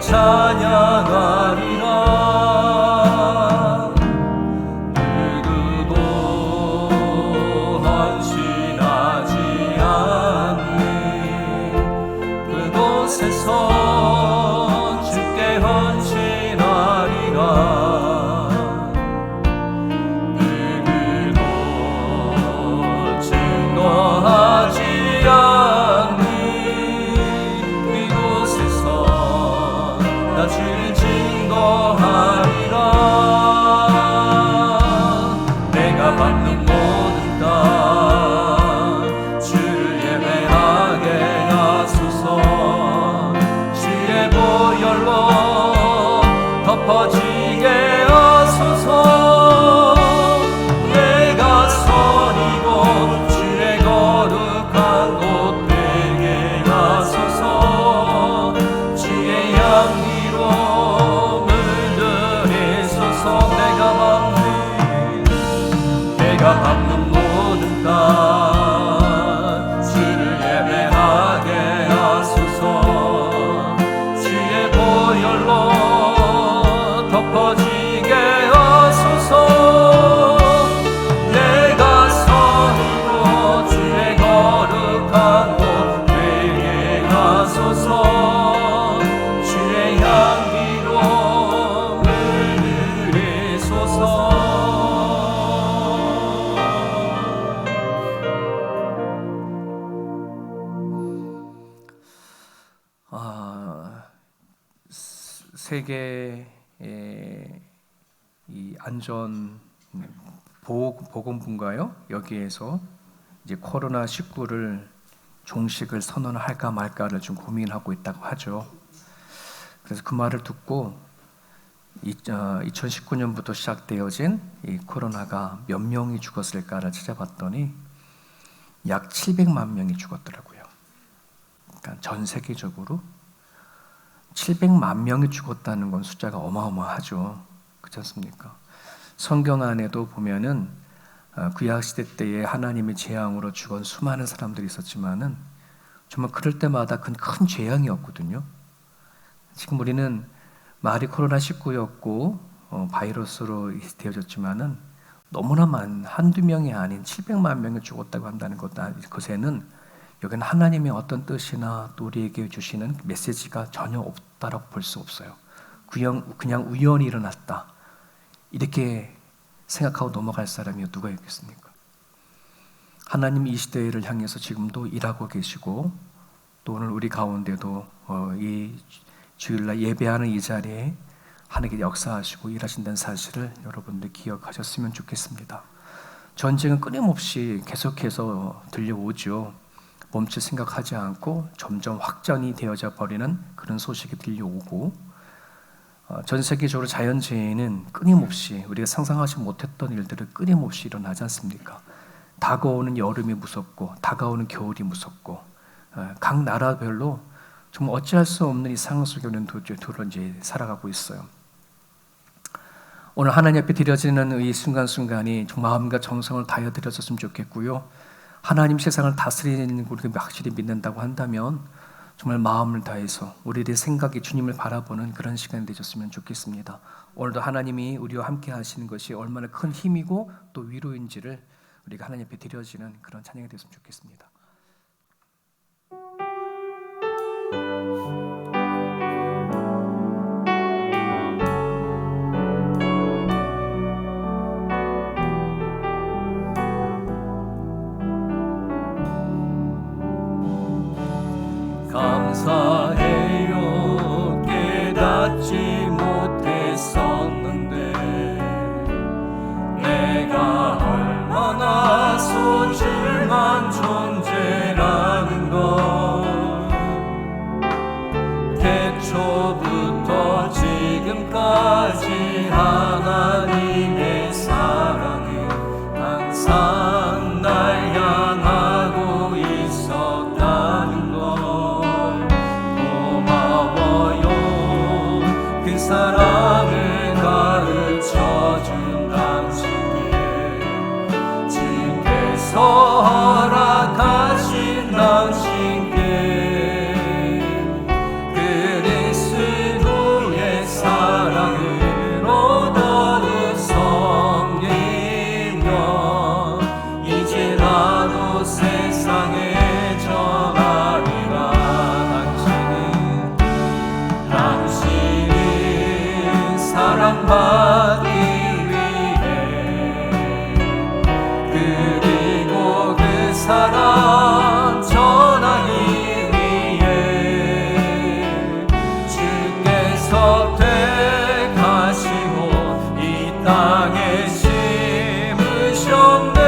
찬양하리라. 누구도 헌신하지 않는 그곳에서 주께 헌신하리라. 누구도 증거하지 않는 이곳에서 나 주를 증거하리라. 내가 받는 모든 땅 주를 예배하게 하소서. 주의 보혈로 덮어지게 하소서. 내가 선이고 주의 거룩한 곳 되게 하소서. 주의 향기로 물들이소서. 내가 밟는 모든 땅 주를 예배하게 하소서. 주의 보혈로 덮어지게 하소서. 내가 선이고 주의 거룩한 곳 되게 하소서. 주의 향기로 물들이소서. 세계의 이 안전 보건부인가요? 여기에서 이제 코로나19를 종식을 선언할까 말까를 좀 고민하고 있다고 하죠. 그래서 그 말을 듣고 2019년부터 시작되어진 이 코로나가 몇 명이 죽었을까를 찾아봤더니 약 700만 명이 죽었더라고요. 그러니까 전 세계적으로 700만 명이 죽었다는 건 숫자가 어마어마하죠. 그렇지 않습니까? 성경 안에도 보면은 구약시대 때에 하나님의 재앙으로 죽은 수많은 사람들이 있었지만은 정말 그럴 때마다 큰 재앙이었거든요. 지금 우리는 말이 코로나19였고 바이러스로 되어졌지만은 너무나 한두 명이 아닌 700만 명이 죽었다고 한다는 것에는 여기는 하나님의 어떤 뜻이나 또 우리에게 주시는 메시지가 전혀 없다라고 볼 수 없어요. 그냥 우연히 일어났다 이렇게 생각하고 넘어갈 사람이 누가 있겠습니까? 하나님 이 시대를 향해서 지금도 일하고 계시고 또 오늘 우리 가운데도 이 주일날 예배하는 이 자리에 하나님께 역사하시고 일하신다는 사실을 여러분들 기억하셨으면 좋겠습니다. 전쟁은 끊임없이 계속해서 들려오죠. 멈출 생각하지 않고 점점 확전이 되어져 버리는 그런 소식이 들려오고 전 세계적으로 자연재해는 끊임없이 우리가 상상하지 못했던 일들을 끊임없이 일어나지 않습니까? 다가오는 여름이 무섭고 다가오는 겨울이 무섭고 각 나라별로 정말 어찌할 수 없는 이 상황 속에 우리는 이제 살아가고 있어요. 오늘 하나님 앞에 드려지는 이 순간순간이 정말 마음과 정성을 다해 드렸었으면 좋겠고요. 하나님 세상을 다스리는 우리가 확실히 믿는다고 한다면 정말 마음을 다해서 우리의 생각이 주님을 바라보는 그런 시간이 되셨으면 좋겠습니다. 오늘도 하나님이 우리와 함께 하시는 것이 얼마나 큰 힘이고 또 위로인지를 우리가 하나님 앞에 드려지는 그런 찬양이 되었으면 좋겠습니다. 감사해요. 깨닫지 못했었는데 내가 얼마나 소중한 존재라는 걸 태초부터 지금까지 하나님의 사랑은 항상 날 향하고 있었다는 걸 고마워요. 그 사랑을 가르쳐준 당신께 주께서 허락하신 당신께 그리스도 땅에 심으셨네.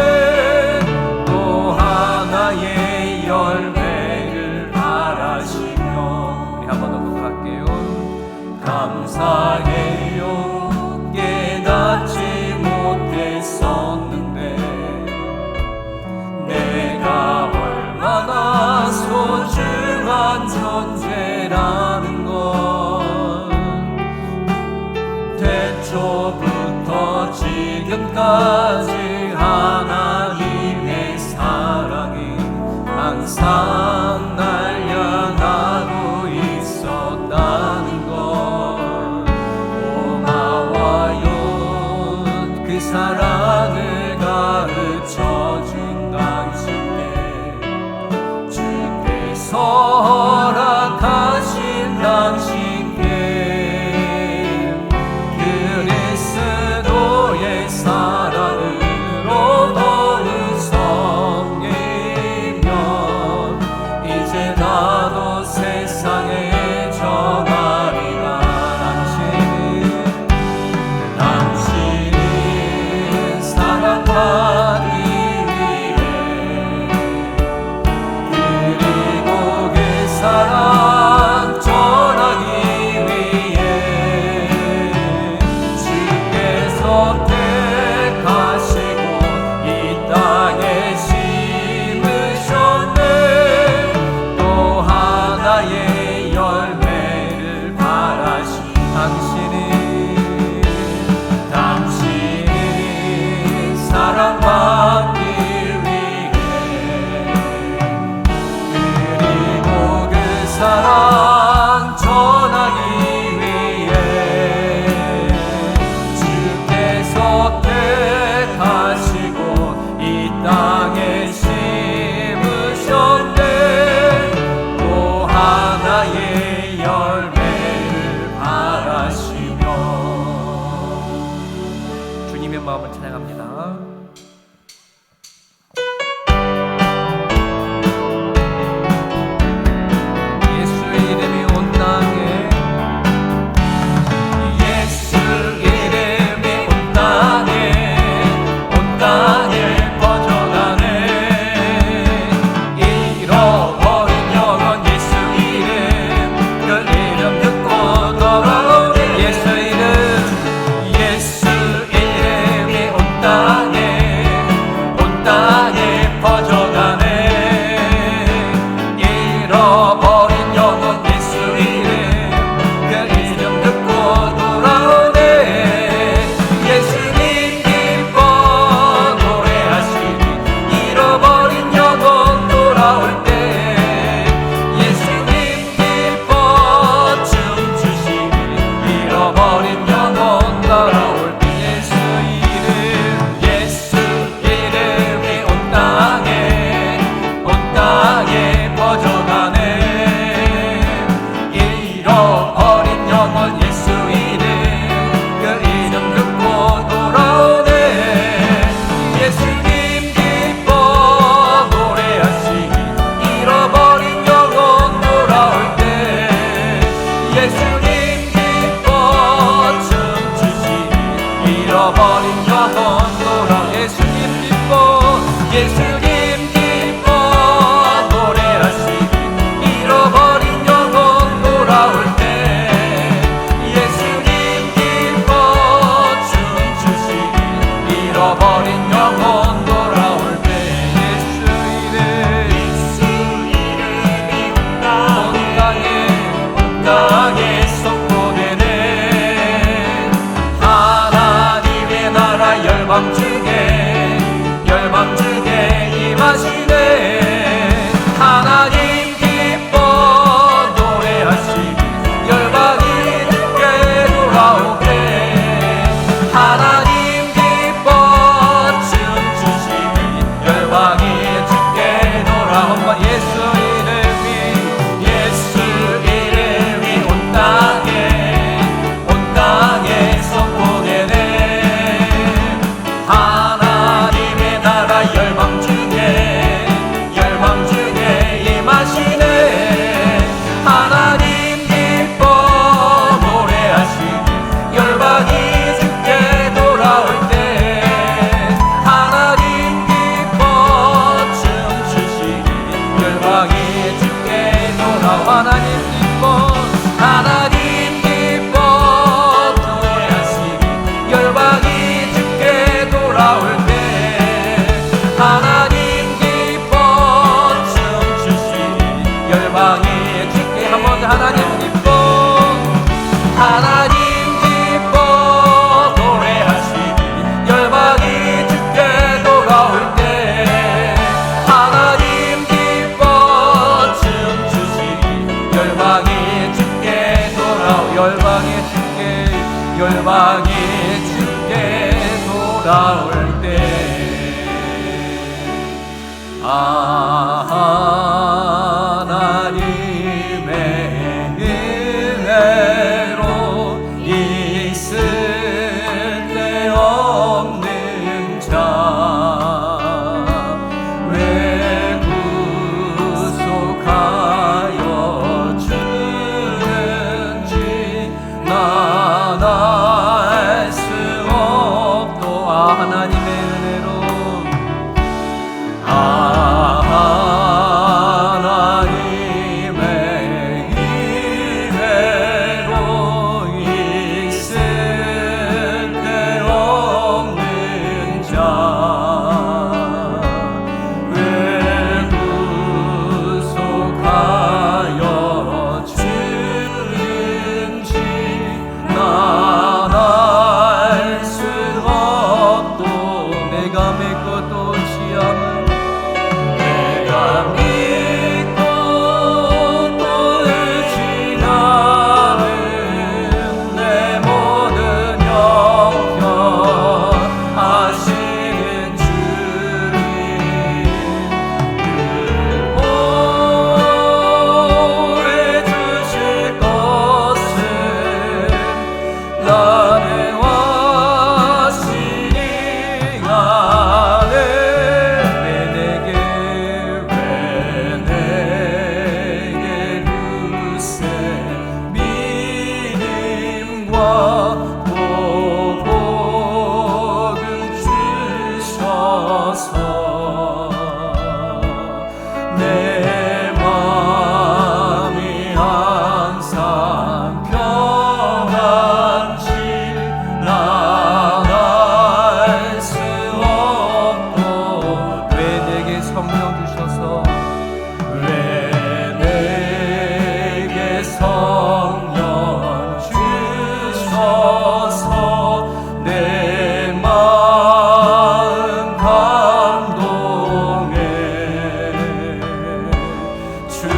또 하나의 열매를 바라시며. 우리 한 번 더 고백할게요. 감사해요. 깨닫지 못했었는데 내가 얼마나 소중한 존재라는 걸. 태초부터 지금까지 하나님의 사랑이 항상 날 향하고 있었다는 걸. 고마워요. 그 사랑을 가르쳐준 당신께, 주께서 허락하신 당신께 그리스도의 사랑으로 더욱 성리면 이제 나도 세상에 전하리라. 당신은 사랑받기 위해, 그리고 그 사랑 전하기 위해 주께서 택하시고 이 땅에 심으셨네. 또 하나의 열매를 바라신 당신이 사랑받기 위해, 그리고 그 사랑 전하기 위해 주께서 택하시고 이 땅에 심으셨네. 또 하나의 열매를 바라시며. 주님의 마음을 찬양합니다. 예수 이름이 온 땅에, 예수 이름이 온 땅에, 온 땅에 퍼져가네. 잃어버린 영혼 예수 이름, 그 이름 듣고 돌아오네. 예수 이름, 예수 이름이 온 땅에, 온 땅에 퍼져가네. 잃어버린 영혼 예수 이름, 그 이름 듣고 돌아오네. 예수님 기뻐 노래하시니 잃어버린 영혼 돌아올 때. 예수님 기뻐 춤추시니 잃어버린 영혼 돌아올 때. 예수 이름이 온 땅에, 온 땅에 퍼져가네. 잃어버린 영혼 예수 이름, 그 이름 듣고 돌아오네. 예수님 기뻐 노래하시니 잃어버린 영혼 돌아올 때. 예수님 기뻐 춤추시니 잃어버린 영혼 돌아. 예수님 기뻐, 예수님 기뻐 노래하시니 잃어버린 영혼 돌아올 때. 예수님 기뻐 춤추시니 잃어버린 영혼 돌아올 때. 예수 이름이 온 땅에 선포되네. 하나님의 나라 열방 중에 임하시네. 하나님 기뻐 노래하시니 열방이 듣게 돌아오게. 하나님 기뻐 춤추시니 열방이 듣게 돌아오게. 예수 이름이 온 땅에 선포되네. 하나님의 나라 열방 중에 돌아올 때 하나님의 은혜로 있을 데 없는 자 왜 구속하여 주는지 난 알 수 없도 하나님의 은혜로 내 마음이 항상 평안치 난 알 수 없도 왜 내게 성령 주셔서 왜 내게 성령 주셔서 내 마음 감동해 주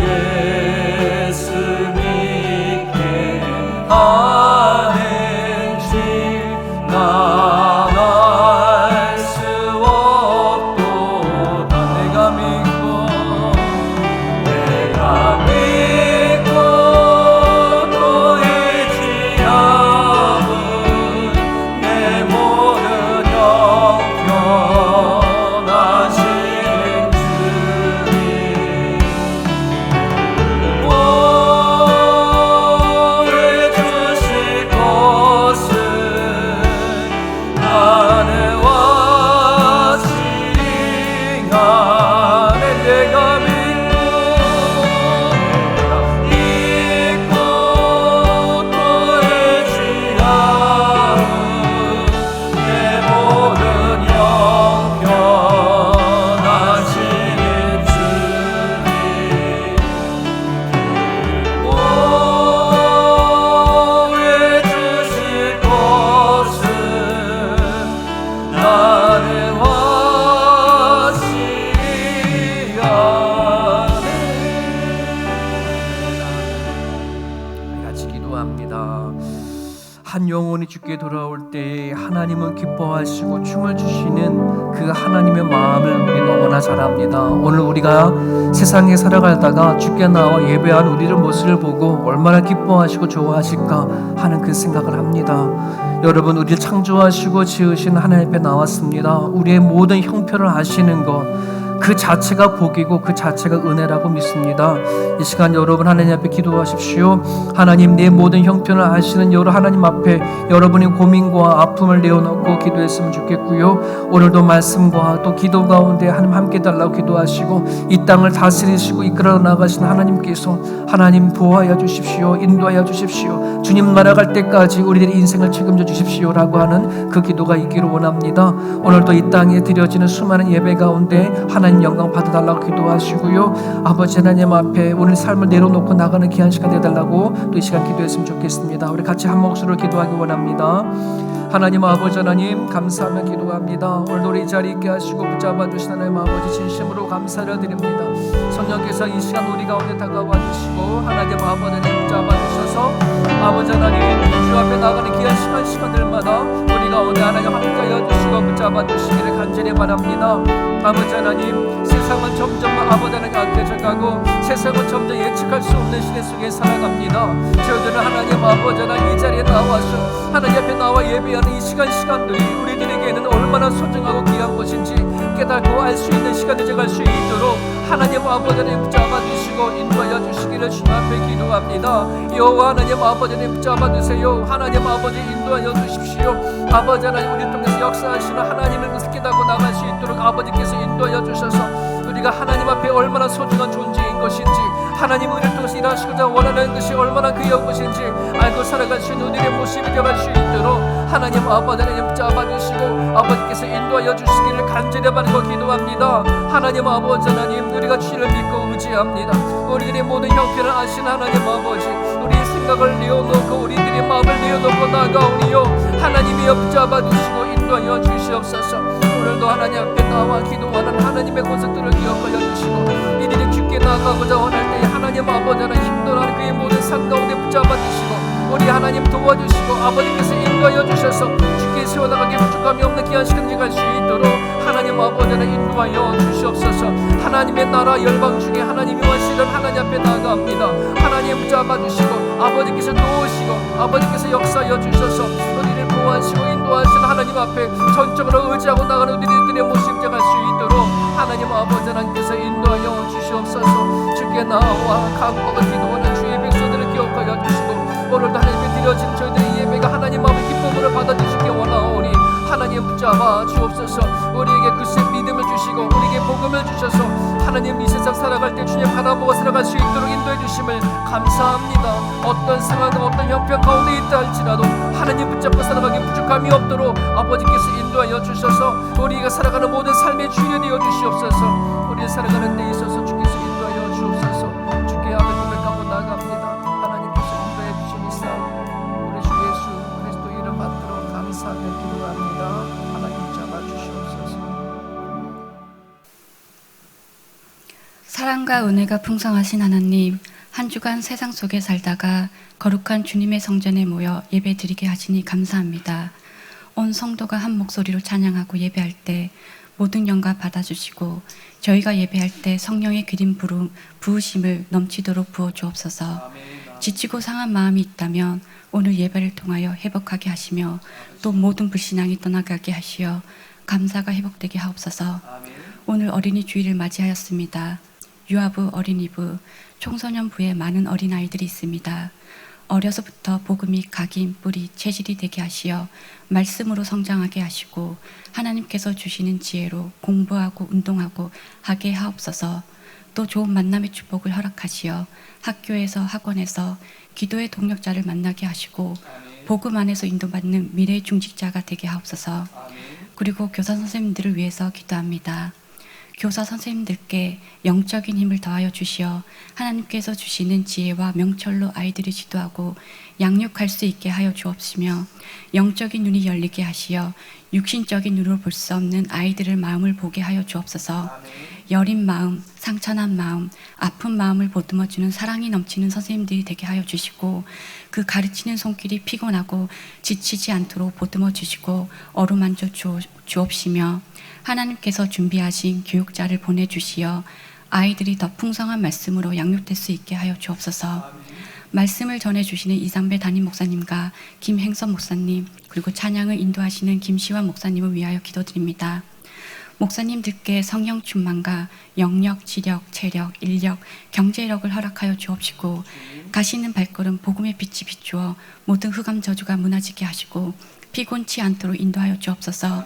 예수 믿게 하는지 난 알 수 없도다. 내가 믿고 또 의지하는 내 모든 영원하신 주님 보여주실 것은 나는 와시링 안에 내가 믿고 또 의지하는 내 모든 영원하신 주님 보여주실 것은 나는 와시리 안에. 같이 기도합니다. 한 영혼이 주께 돌아올 때 하나님은 기뻐하시고 춤을 주시는 그 하나님의 마음을 우리 너무나 잘 압니다. 오늘 우리가 세상에 살아가다가 주께 나와 예배하는 우리를 모습을 보고 얼마나 기뻐하시고 좋아하실까 하는 그 생각을 합니다. 여러분, 우리를 창조하시고 지으신 하나님 앞에 나왔습니다. 우리의 모든 형편을 아시는 것 그 자체가 복이고 그 자체가 은혜라고 믿습니다. 이 시간 여러분 하나님 앞에 기도하십시오. 하나님, 내 모든 형편을 아시는 여러 하나님 앞에 여러분의 고민과 아픔을 내어놓고 기도했으면 좋겠고요. 오늘도 말씀과 또 기도 가운데 하나님 함께 달라고 기도하시고 이 땅을 다스리시고 이끌어 나가신 하나님께서 하나님 보호하여 주십시오. 인도하여 주십시오. 주님 날아갈 때까지 우리들의 인생을 책임져 주십시오라고 하는 그 기도가 있기를 원합니다. 오늘도 이 땅에 드려지는 수많은 예배 가운데 하나님 영광 받아달라고 기도하시고요. 아버지 하나님 앞에 오늘 삶을 내려놓고 나가는 귀한 시간 되달라고 또 이 시간 기도했으면 좋겠습니다. 우리 같이 한 목소리로 기도하기 원합니다. 하나님 아버지 하나님 감사하며 기도합니다. 오늘도 우리 이 자리에 있게 하시고 붙잡아 주신 하나님 아버지 진심으로 감사를 드립니다. 성령께서 이 시간 우리 가운데 다가와 주시고 하나님 아버지 붙잡아 주셔서 아버지 하나님 주 앞에 나가는 귀한 시간들마다 우리 가운데 하나님 함께 붙잡아 주시기를 간절히 바랍니다. 아버지 하나님, 세상은 점점 아버지 하나님 악해져 가고 세상은 점점 예측할 수 없는 시대 속에 살아갑니다. 저희들은 하나님 아버지 하나님 이 자리에 나와서 하나님 앞에 나와 예배하는 이 시간들이 우리들에게는 얼마나 소중하고 귀한 것인지 깨닫고 알 수 있는 시간이 되어갈 수 있도록 하나님 아버지 하나님 붙잡아 주시고 인도하여 주시기를 주님 앞에 기도합니다. 여호와 하나님 아버지 하나님 붙잡아 주세요. 하나님 아버지 인도하여 주십시오. 아버지 하나님 우리 통해서 역사하시는 하나님의 것을 깨닫고 나갈 수 있도록 아버지께서 인도하여 주셔서 우리가 하나님 앞에 얼마나 소중한 존재인 것인지 하나님 우리를 통해서 일하시고자 원하는 것이 얼마나 귀한 것인지 알고 살아갈 수 있는 우리의 모습이 되어갈 수 있도록 하나님 아버지 하나님 붙잡아 주시고 아버지께서 인도하여 주시기를 간절히 바라고 기도합니다. 하나님 아버지 하나님 우리가 주를 믿고 의지합니다. 우리들의 모든 형편을 아시는 하나님 아버지 우리의 생각을 내어놓고 우리들의 마음을 내어놓고 나아가오니요 하나님이여 붙잡아 주시고 인도하여 주시옵소서. 오늘도 하나님 앞에 나와 기도하는 하나님의 권속들을 기억하여 주시고 이들이 주께 나아가고자 원할 때에 하나님 아버지 하나님 힘들어하는 그의 모든 삶 가운데 붙잡아 주시고 우리 하나님 도와주시고 아버지께서 인도하여 주셔서 주께 세워나가게 부족함이 없는 귀한 시간이 갈 수 있도록 하나님 아버지 하나님 인도하여 주시옵소서. 하나님의 나라 열방 중에 하나님이 원하시는 하나님 앞에 나아갑니다. 하나님 붙잡아 주시고 아버지께서 도우시고 아버지께서 역사하여 주셔서 우리를 보호하시고 인도하시는 하나님 앞에 전적으로 의지하고 나가는 우리들의 모습 되어갈 수 있도록 하나님 아버지 하나님께서 인도하여 주시옵소서. 주께 나와 간구와 기도하는 주의 백성들을 기억하여 주시고 오늘도 하나님께 드려진 저희들의 예배가 하나님 앞에 기쁨으로 받아주시기 원하오니 하나님 붙잡아 주옵소서. 우리에게 굳센 믿음을 주시고 우리에게 복음을 주셔서 하나님 이 세상 살아갈 때 주님 바라보고 살아갈 수 있도록 인도해 주심을 감사합니다. 어떤 상황 어떤 형편 가운데 있다 할지라도 하나님 붙잡고 살아가기 부족함이 없도록 아버지께서 인도하여 주셔서 우리가 살아가는 모든 삶의 주인이 되어 주시옵소서. 우리 살아가는 데 있어서 주께서 인도하여 주옵소서. 주께 앞에 고백하고 나아갑니다. 하나님께서 인도해 주시니사 우리 주 예수 그리스도 이름 받들어 감사하며 기도합니다. 하나님 잡아 주시옵소서. 사랑과 은혜가 풍성하신 하나님, 한 주간 세상 속에 살다가 거룩한 주님의 성전에 모여 예배드리게 하시니 감사합니다. 온 성도가 한 목소리로 찬양하고 예배할 때 모든 영광 받아주시고 저희가 예배할 때 성령의 기름 부으심을 넘치도록 부어주옵소서. 지치고 상한 마음이 있다면 오늘 예배를 통하여 회복하게 하시며 또 모든 불신앙이 떠나가게 하시어 감사가 회복되게 하옵소서. 오늘 어린이 주일을 맞이하였습니다. 유아부, 어린이부, 청소년부에 많은 어린아이들이 있습니다. 어려서부터 복음이 각인, 뿌리, 체질이 되게 하시어 말씀으로 성장하게 하시고 하나님께서 주시는 지혜로 공부하고 운동하고 하게 하옵소서. 또 좋은 만남의 축복을 허락하시어 학교에서 학원에서 기도의 동력자를 만나게 하시고 복음 안에서 인도받는 미래의 중직자가 되게 하옵소서. 그리고 교사 선생님들을 위해서 기도합니다. 교사 선생님들께 영적인 힘을 더하여 주시어 하나님께서 주시는 지혜와 명철로 아이들을 지도하고 양육할 수 있게 하여 주옵시며 영적인 눈이 열리게 하시어 육신적인 눈으로 볼 수 없는 아이들의 마음을 보게 하여 주옵소서. 여린 마음, 상처난 마음, 아픈 마음을 보듬어주는 사랑이 넘치는 선생님들이 되게 하여 주시고 그 가르치는 손길이 피곤하고 지치지 않도록 보듬어 주시고 어루만져 주옵시며 하나님께서 준비하신 교육자를 보내주시어 아이들이 더 풍성한 말씀으로 양육될 수 있게 하여 주옵소서. 말씀을 전해주시는 이상배 담임 목사님과 김행선 목사님 그리고 찬양을 인도하시는 김시환 목사님을 위하여 기도드립니다. 목사님들께 성령 충만과 영력, 지력, 체력, 인력, 경제력을 허락하여 주옵시고 가시는 발걸음 복음의 빛이 비추어 모든 흑암 저주가 무너지게 하시고 피곤치 않도록 인도하여 주옵소서.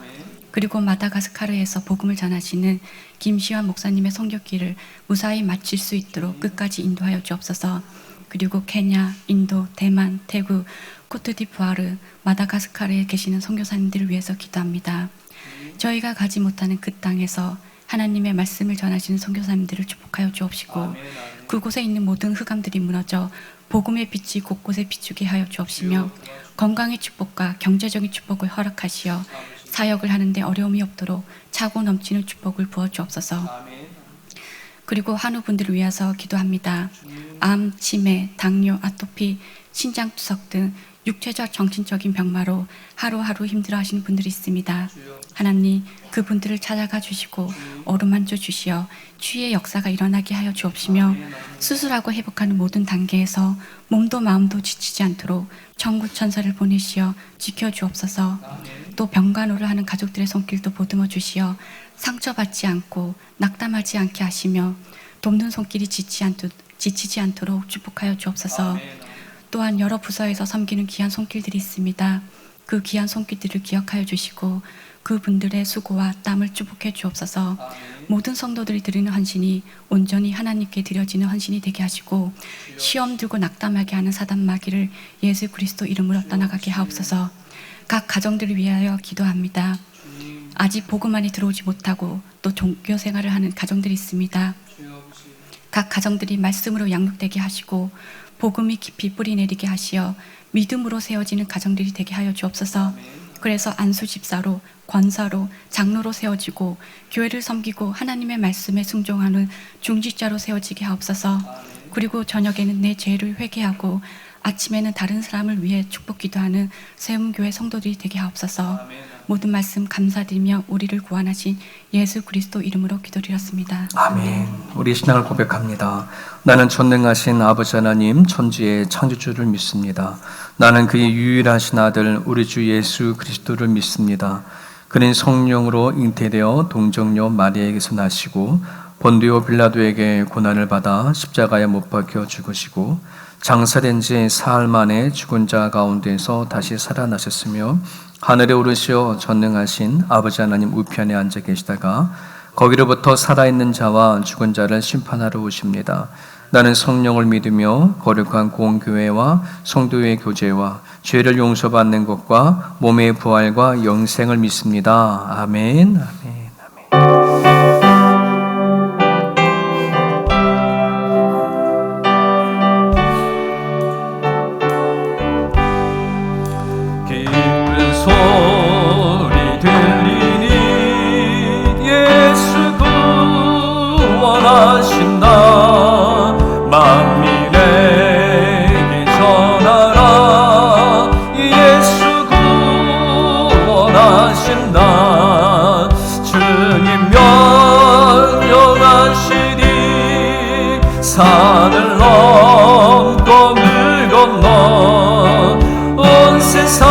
그리고 마다가스카르에서 복음을 전하시는 김시환 목사님의 선교길을 무사히 마칠 수 있도록 끝까지 인도하여 주옵소서. 그리고 케냐, 인도, 대만, 태국, 코트디부아르, 마다가스카르에 계시는 선교사님들을 위해서 기도합니다. 저희가 가지 못하는 그 땅에서 하나님의 말씀을 전하시는 선교사님들을 축복하여 주옵시고 그곳에 있는 모든 흑암들이 무너져 복음의 빛이 곳곳에 비추게 하여 주옵시며 건강의 축복과 경제적인 축복을 허락하시어 사역을 하는데 어려움이 없도록 차고 넘치는 축복을 부어 주옵소서. 그리고 한우분들을 위해서 기도합니다. 암, 치매, 당뇨, 아토피, 신장투석 등 육체적 정신적인 병마로 하루하루 힘들어하시는 분들이 있습니다. 하나님, 그분들을 찾아가 주시고 어루만져 주시어 치유의 역사가 일어나게 하여 주옵시며, 수술하고 회복하는 모든 단계에서 몸도 마음도 지치지 않도록 천군 천사를 보내시어 지켜 주옵소서. 또 병간호를 하는 가족들의 손길도 보듬어 주시어 상처받지 않고 낙담하지 않게 하시며, 돕는 손길이 지치지 않도록 축복하여 주옵소서. 또한 여러 부서에서 섬기는 귀한 손길들이 있습니다. 그 귀한 손길들을 기억하여 주시고 그분들의 수고와 땀을 축복해 주옵소서. 모든 성도들이 드리는 헌신이 온전히 하나님께 드려지는 헌신이 되게 하시고, 시험 들고 낙담하게 하는 사단 마귀를 예수 그리스도 이름으로 떠나가게 하옵소서. 각 가정들을 위하여 기도합니다. 아직 복음 안에 들어오지 못하고 또 종교 생활을 하는 가정들이 있습니다. 각 가정들이 말씀으로 양육되게 하시고 복음이 깊이 뿌리 내리게 하시어 믿음으로 세워지는 가정들이 되게 하여 주옵소서. 그래서 안수 집사로, 권사로, 장로로 세워지고 교회를 섬기고 하나님의 말씀에 순종하는 중직자로 세워지게 하옵소서. 그리고 저녁에는 내 죄를 회개하고 아침에는 다른 사람을 위해 축복 기도하는 세움교회 성도들이 되게 하옵소서. 모든 말씀 감사드리며 우리를 구원하신 예수 그리스도 이름으로 기도드렸습니다. 아멘. 우리 신앙을 고백합니다. 나는 전능하신 아버지 하나님, 천지의 창조주를 믿습니다. 나는 그의 유일하신 아들 우리 주 예수 그리스도를 믿습니다. 그는 성령으로 잉태되어 동정녀 마리아에게서 나시고 본디오 빌라도에게 고난을 받아 십자가에 못 박혀 죽으시고 장사된 지 사흘 만에 죽은 자 가운데서 다시 살아나셨으며 하늘에 오르시어 전능하신 아버지 하나님 우편에 앉아 계시다가 거기로부터 살아있는 자와 죽은 자를 심판하러 오십니다. 나는 성령을 믿으며 거룩한 공교회와 성도의 교제와 죄를 용서받는 것과 몸의 부활과 영생을 믿습니다. 아멘. 아멘. 소리 들리니 예수 구원하신다. 만민에게 전하라. 예수 구원하신다. 주님 명령하시니 산을 넘고 물 건너 온 세상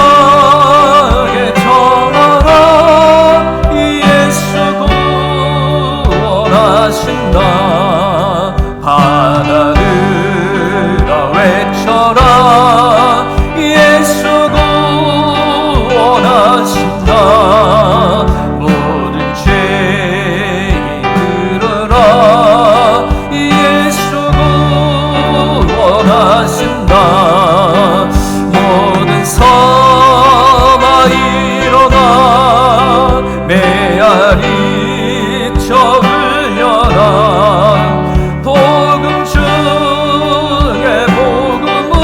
바다들아 외쳐라. 예수 구원하신다. 모든 죄인 들으라. 예수 구원하신다. 모든 섬아 일어나. 메아리 쳐 울려라. 복음 중에 복음은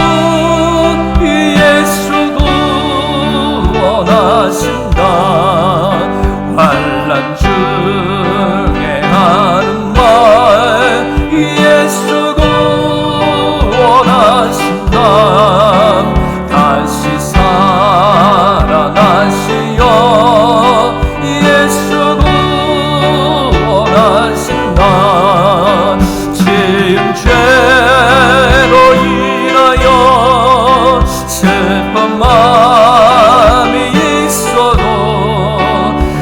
예수 구원하신다. 환난 중에 하는 말 예수 구원하신다. 다시 살아나시어 예수 구원하신다. 지은 죄로 인하여 슬픈 마음이 있어도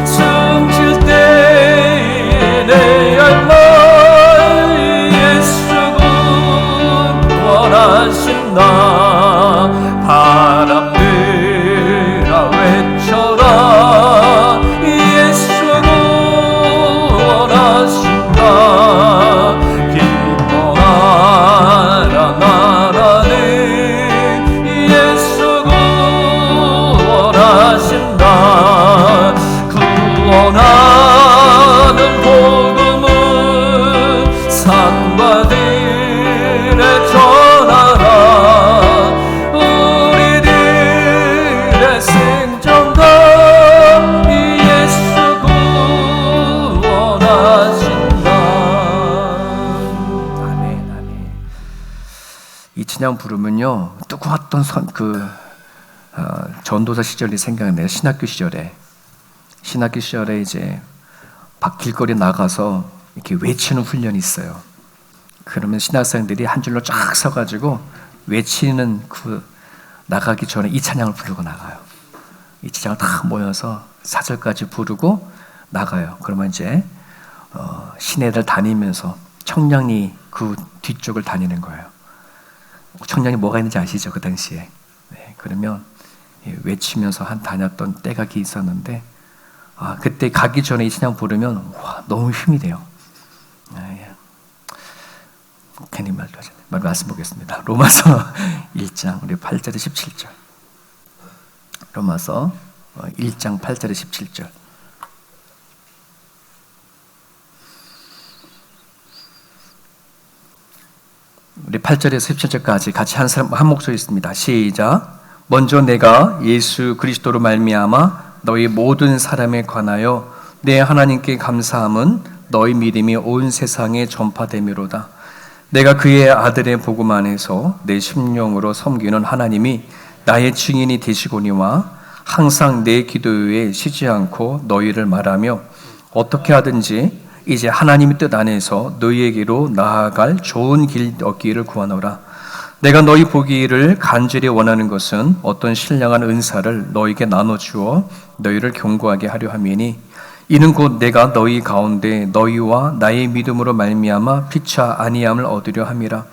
숨질 때에 내 할 말 예수 구원하신다. 바람들아 외쳐라. 예수 구원하신다. 기뻐하라 나라는 예수 구원하신다. 구원하는 복음은 산과 들에 전하라. 우리들의 생존다. 예수 구원하신다. 아멘. 아멘. 이 찬양 부르면요 똑같던 전도사 시절이 생각나요. 신학교 시절에 신학교 시절에 이제 밖 길거리 나가서 이렇게 외치는 훈련이 있어요. 그러면 신학생들이 한 줄로 쫙 서가지고 외치는 그 나가기 전에 이 찬양을 부르고 나가요. 이 찬양을 다 모여서 4절까지 부르고 나가요. 그러면 이제 시내를 다니면서 청량리 그 뒤쪽을 다니는 거예요. 청량리 뭐가 있는지 아시죠? 그 당시에. 네, 그러면 외치면서 다녔던 때가 있었는데 그때 가기 전에 이 찬양 부르면 너무 힘이 돼요. 괜히 말씀 보겠습니다. 로마서 1장 우리 8절에 17절. 로마서 1장 8절에 17절. 우리 8절에서 17절까지 같이 한 목소리 있습니다. 시작. 먼저 내가 예수 그리스도로 말미암아 너희 모든 사람에 관하여 내 하나님께 감사함은 너희 믿음이 온 세상에 전파됨이로다. 내가 그의 아들의 복음 안에서 내 심령으로 섬기는 하나님이 나의 증인이 되시거니와 항상 내 기도에 쉬지 않고 너희를 말하며 어떻게 하든지 이제 하나님의 뜻 안에서 너희에게로 나아갈 좋은 길 얻기를 구하노라. 내가 너희 보기를 간절히 원하는 것은 어떤 신령한 은사를 너희에게 나눠주어 너희를 견고하게 하려 함이니 이는 곧 내가 너희 가운데 너희와 나의 믿음으로 말미암아 피차 아니함을 얻으려 함이라.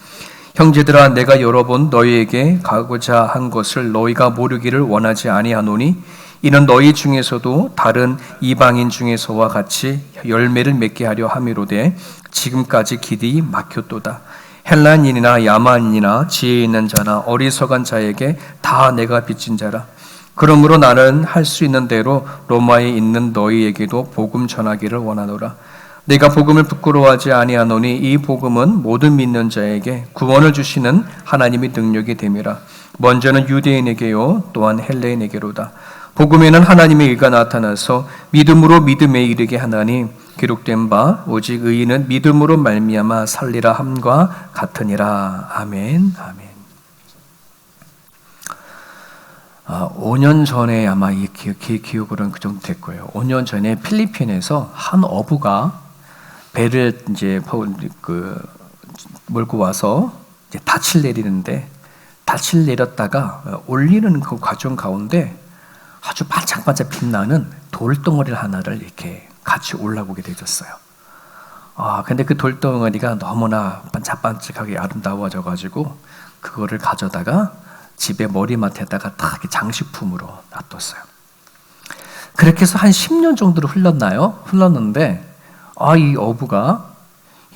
형제들아, 내가 여러 번 너희에게 가고자 한 것을 너희가 모르기를 원하지 아니하노니 이는 너희 중에서도 다른 이방인 중에서와 같이 열매를 맺게 하려 함이로되 지금까지 길이 막혔도다. 헬라인이나 야만인이나 지혜 있는 자나 어리석은 자에게 다 내가 빚진 자라. 그러므로 나는 할 수 있는 대로 로마에 있는 너희에게도 복음 전하기를 원하노라. 내가 복음을 부끄러워하지 아니하노니 이 복음은 모든 믿는 자에게 구원을 주시는 하나님의 능력이 됨이라. 먼저는 유대인에게요 또한 헬라인에게로다. 복음에는 하나님의 의가 나타나서 믿음으로 믿음에 이르게 하나니 기록된 바 오직 의인은 믿음으로 말미암아 살리라 함과 같으니라. 아멘. 아멘. 5년 전에 아마 이 기억으로는 그 정도 될 거예요. 5년 전에 필리핀에서 한 어부가 배를 이제 몰고 와서 이제 닻을 내리는데 닻을 내렸다가 올리는 그 과정 가운데 아주 반짝반짝 빛나는 돌덩어리 하나를 이렇게 같이 올라오게 되었어요. 근데 그 돌덩어리가 너무나 반짝반짝하게 아름다워져가지고 그거를 가져다가 집에 머리맡에다가 딱 장식품으로 놔뒀어요. 그렇게 해서 한 10년 정도로 흘렀는데 이 어부가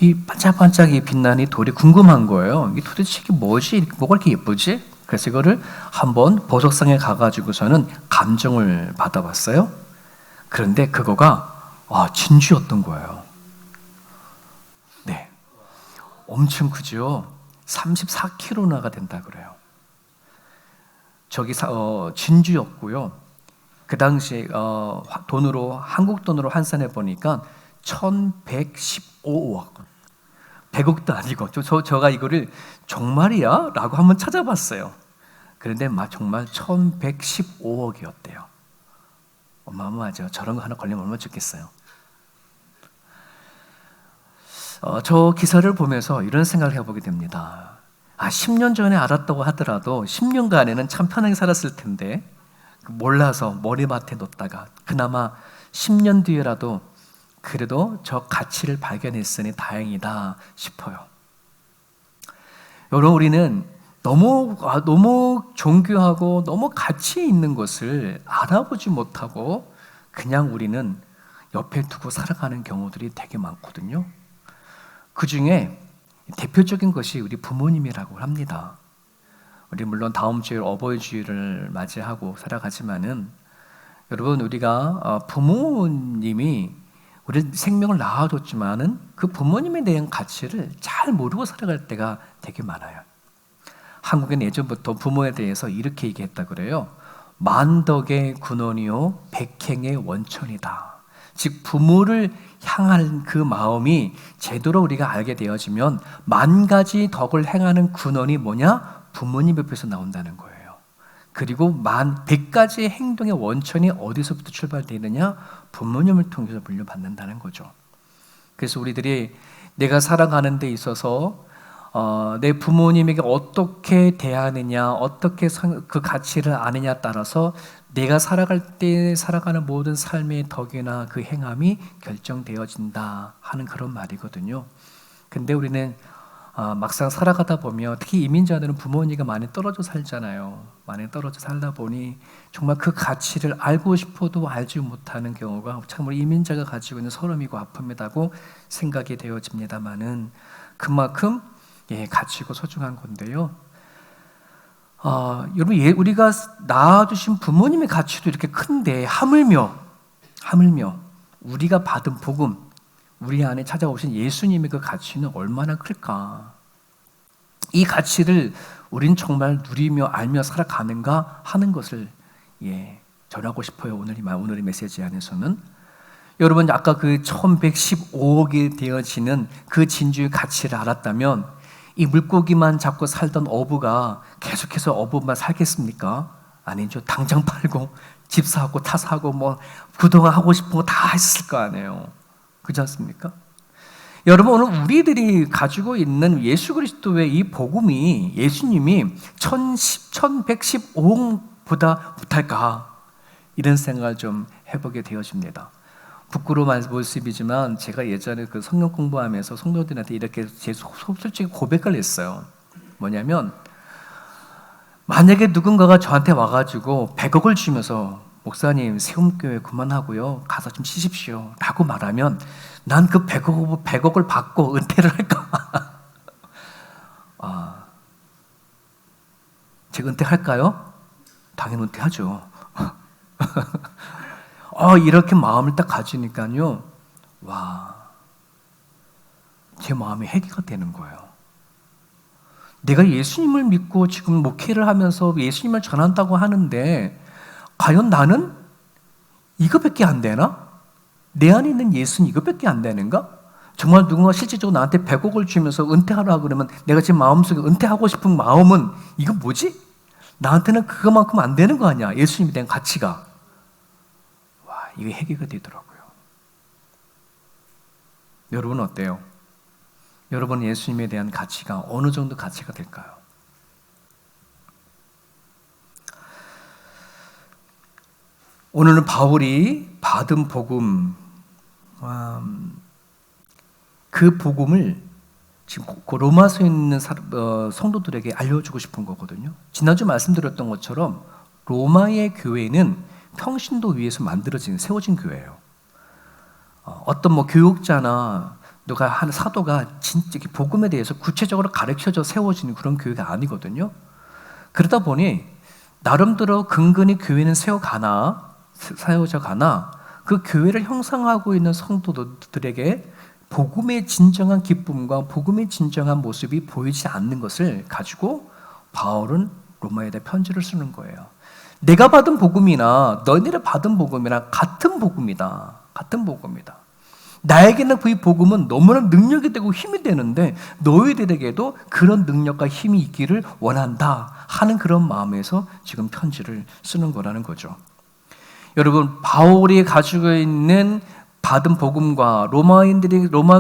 이 반짝반짝이 빛나는 돌이 궁금한 거예요. 이게 도대체 이게 뭐지? 뭐가 이렇게 예쁘지? 그래서 이거를 한번 보석상에 가가지고서는 감정을 받아봤어요. 그런데 그거가 진주였던 거예요. 네, 엄청 크죠. 34kg나가 된다 그래요. 저기 진주였고요. 그 당시에 한국 돈으로 환산해 보니까 1,115억. 100억도 아니고 제가 이거를 정말이야? 라고 한번 찾아봤어요. 그런데 정말 1,115억이었대요. 어마어마하죠. 저런 거 하나 걸리면 얼마나 좋겠어요. 저 기사를 보면서 이런 생각을 해보게 됩니다. 10년 전에 알았다고 하더라도 10년간에는 참 편하게 살았을 텐데 몰라서 머리맡에 놓다가 그나마 10년 뒤에라도 그래도 저 가치를 발견했으니 다행이다 싶어요. 여러분, 우리는 너무 존귀하고 너무 가치 있는 것을 알아보지 못하고 그냥 우리는 옆에 두고 살아가는 경우들이 되게 많거든요. 그 중에 대표적인 것이 우리 부모님이라고 합니다. 우리 물론 다음 주에 어버이 주일을 맞이하고 살아가지만은 여러분, 우리가 부모님이 우리 생명을 낳아줬지만은 그 부모님에 대한 가치를 잘 모르고 살아갈 때가 되게 많아요. 한국에는 예전부터 부모에 대해서 이렇게 얘기했다 그래요. 만덕의 근원이요 백행의 원천이다. 즉 부모를 향한 그 마음이 제대로 우리가 알게 되어지면 만 가지 덕을 행하는 근원이 뭐냐? 부모님 옆에서 나온다는 거예요. 그리고 100가지의 행동의 원천이 어디서부터 출발되느냐? 부모님을 통해서 물려받는다는 거죠. 그래서 우리들이 내가 살아가는 데 있어서 내 부모님에게 어떻게 대하느냐, 어떻게 그 가치를 아느냐에 따라서 내가 살아갈 때 살아가는 모든 삶의 덕이나 그 행함이 결정되어진다 하는 그런 말이거든요. 근데 우리는 막상 살아가다 보면 특히 이민자들은 부모님과 많이 떨어져 살잖아요. 많이 떨어져 살다 보니 정말 그 가치를 알고 싶어도 알지 못하는 경우가 참 우리 이민자가 가지고 있는 서름이고 아픔이라고 생각이 되어집니다만은 그만큼 가치고 소중한 건데요. 여러분, 우리가 낳아주신 부모님의 가치도 이렇게 큰데 하물며 우리가 받은 복음, 우리 안에 찾아오신 예수님의 그 가치는 얼마나 클까? 이 가치를 우린 정말 누리며 알며 살아가는가 하는 것을 전하고 싶어요. 오늘의 메시지 안에서는. 여러분, 아까 그 1115억이 되어지는 그 진주의 가치를 알았다면 이 물고기만 잡고 살던 어부가 계속해서 어부만 살겠습니까? 아니죠. 당장 팔고 집 사고 타 사고 뭐 그동안 하고 싶은 거 다 했을 거 아니에요. 그렇지 않습니까? 여러분, 오늘 우리들이 가지고 있는 예수 그리스도의 이 복음이 예수님이 1115억보다 못할까? 이런 생각을 좀 해보게 되어집니다. 부끄러운 모습이지만 제가 예전에 그 성경 공부하면서 성도들한테 이렇게 제 솔직히 고백을 했어요. 뭐냐면 만약에 누군가가 저한테 와가지고 100억을 주면서 목사님 세움교회 그만하고요 가서 좀 쉬십시오 라고 말하면 난 그 100억을 받고 은퇴를 할까? 제가 은퇴할까요? 당연히 은퇴하죠. 이렇게 마음을 딱 가지니까요, 제 마음이 해결가 되는 거예요. 내가 예수님을 믿고 지금 목회를 하면서 예수님을 전한다고 하는데 과연 나는 이거밖에 안 되나? 내 안에 있는 예수는 이거밖에 안 되는가? 정말 누군가 실질적으로 나한테 100억을 주면서 은퇴하라고 그러면 내가 지금 마음속에 은퇴하고 싶은 마음은 이거 뭐지? 나한테는 그거만큼 안 되는 거 아니야? 예수님에 대한 가치가. 이게 해결가 되더라고요. 여러분은 어때요? 여러분 예수님에 대한 가치가 어느 정도 가치가 될까요? 오늘은 바울이 받은 복음, 그 복음을 지금 로마서에 있는 성도들에게 알려주고 싶은 거거든요. 지난주 말씀드렸던 것처럼 로마의 교회는 평신도 위에서 세워진 교회예요. 어떤 교육자나 누가 하는 사도가 진짜 복음에 대해서 구체적으로 가르쳐져 세워지는 그런 교회가 아니거든요. 그러다 보니 나름대로 근근히 교회는 세워져 가나 그 교회를 형성하고 있는 성도들에게 복음의 진정한 기쁨과 복음의 진정한 모습이 보이지 않는 것을 가지고 바울은 로마에다 편지를 쓰는 거예요. 내가 받은 복음이나 너희들이 받은 복음이나 같은 복음이다. 같은 복음이다. 나에게는 그 복음은 너무나 능력이 되고 힘이 되는데 너희들에게도 그런 능력과 힘이 있기를 원한다 하는 그런 마음에서 지금 편지를 쓰는 거라는 거죠. 여러분, 바울이 가지고 있는 받은 복음과 로마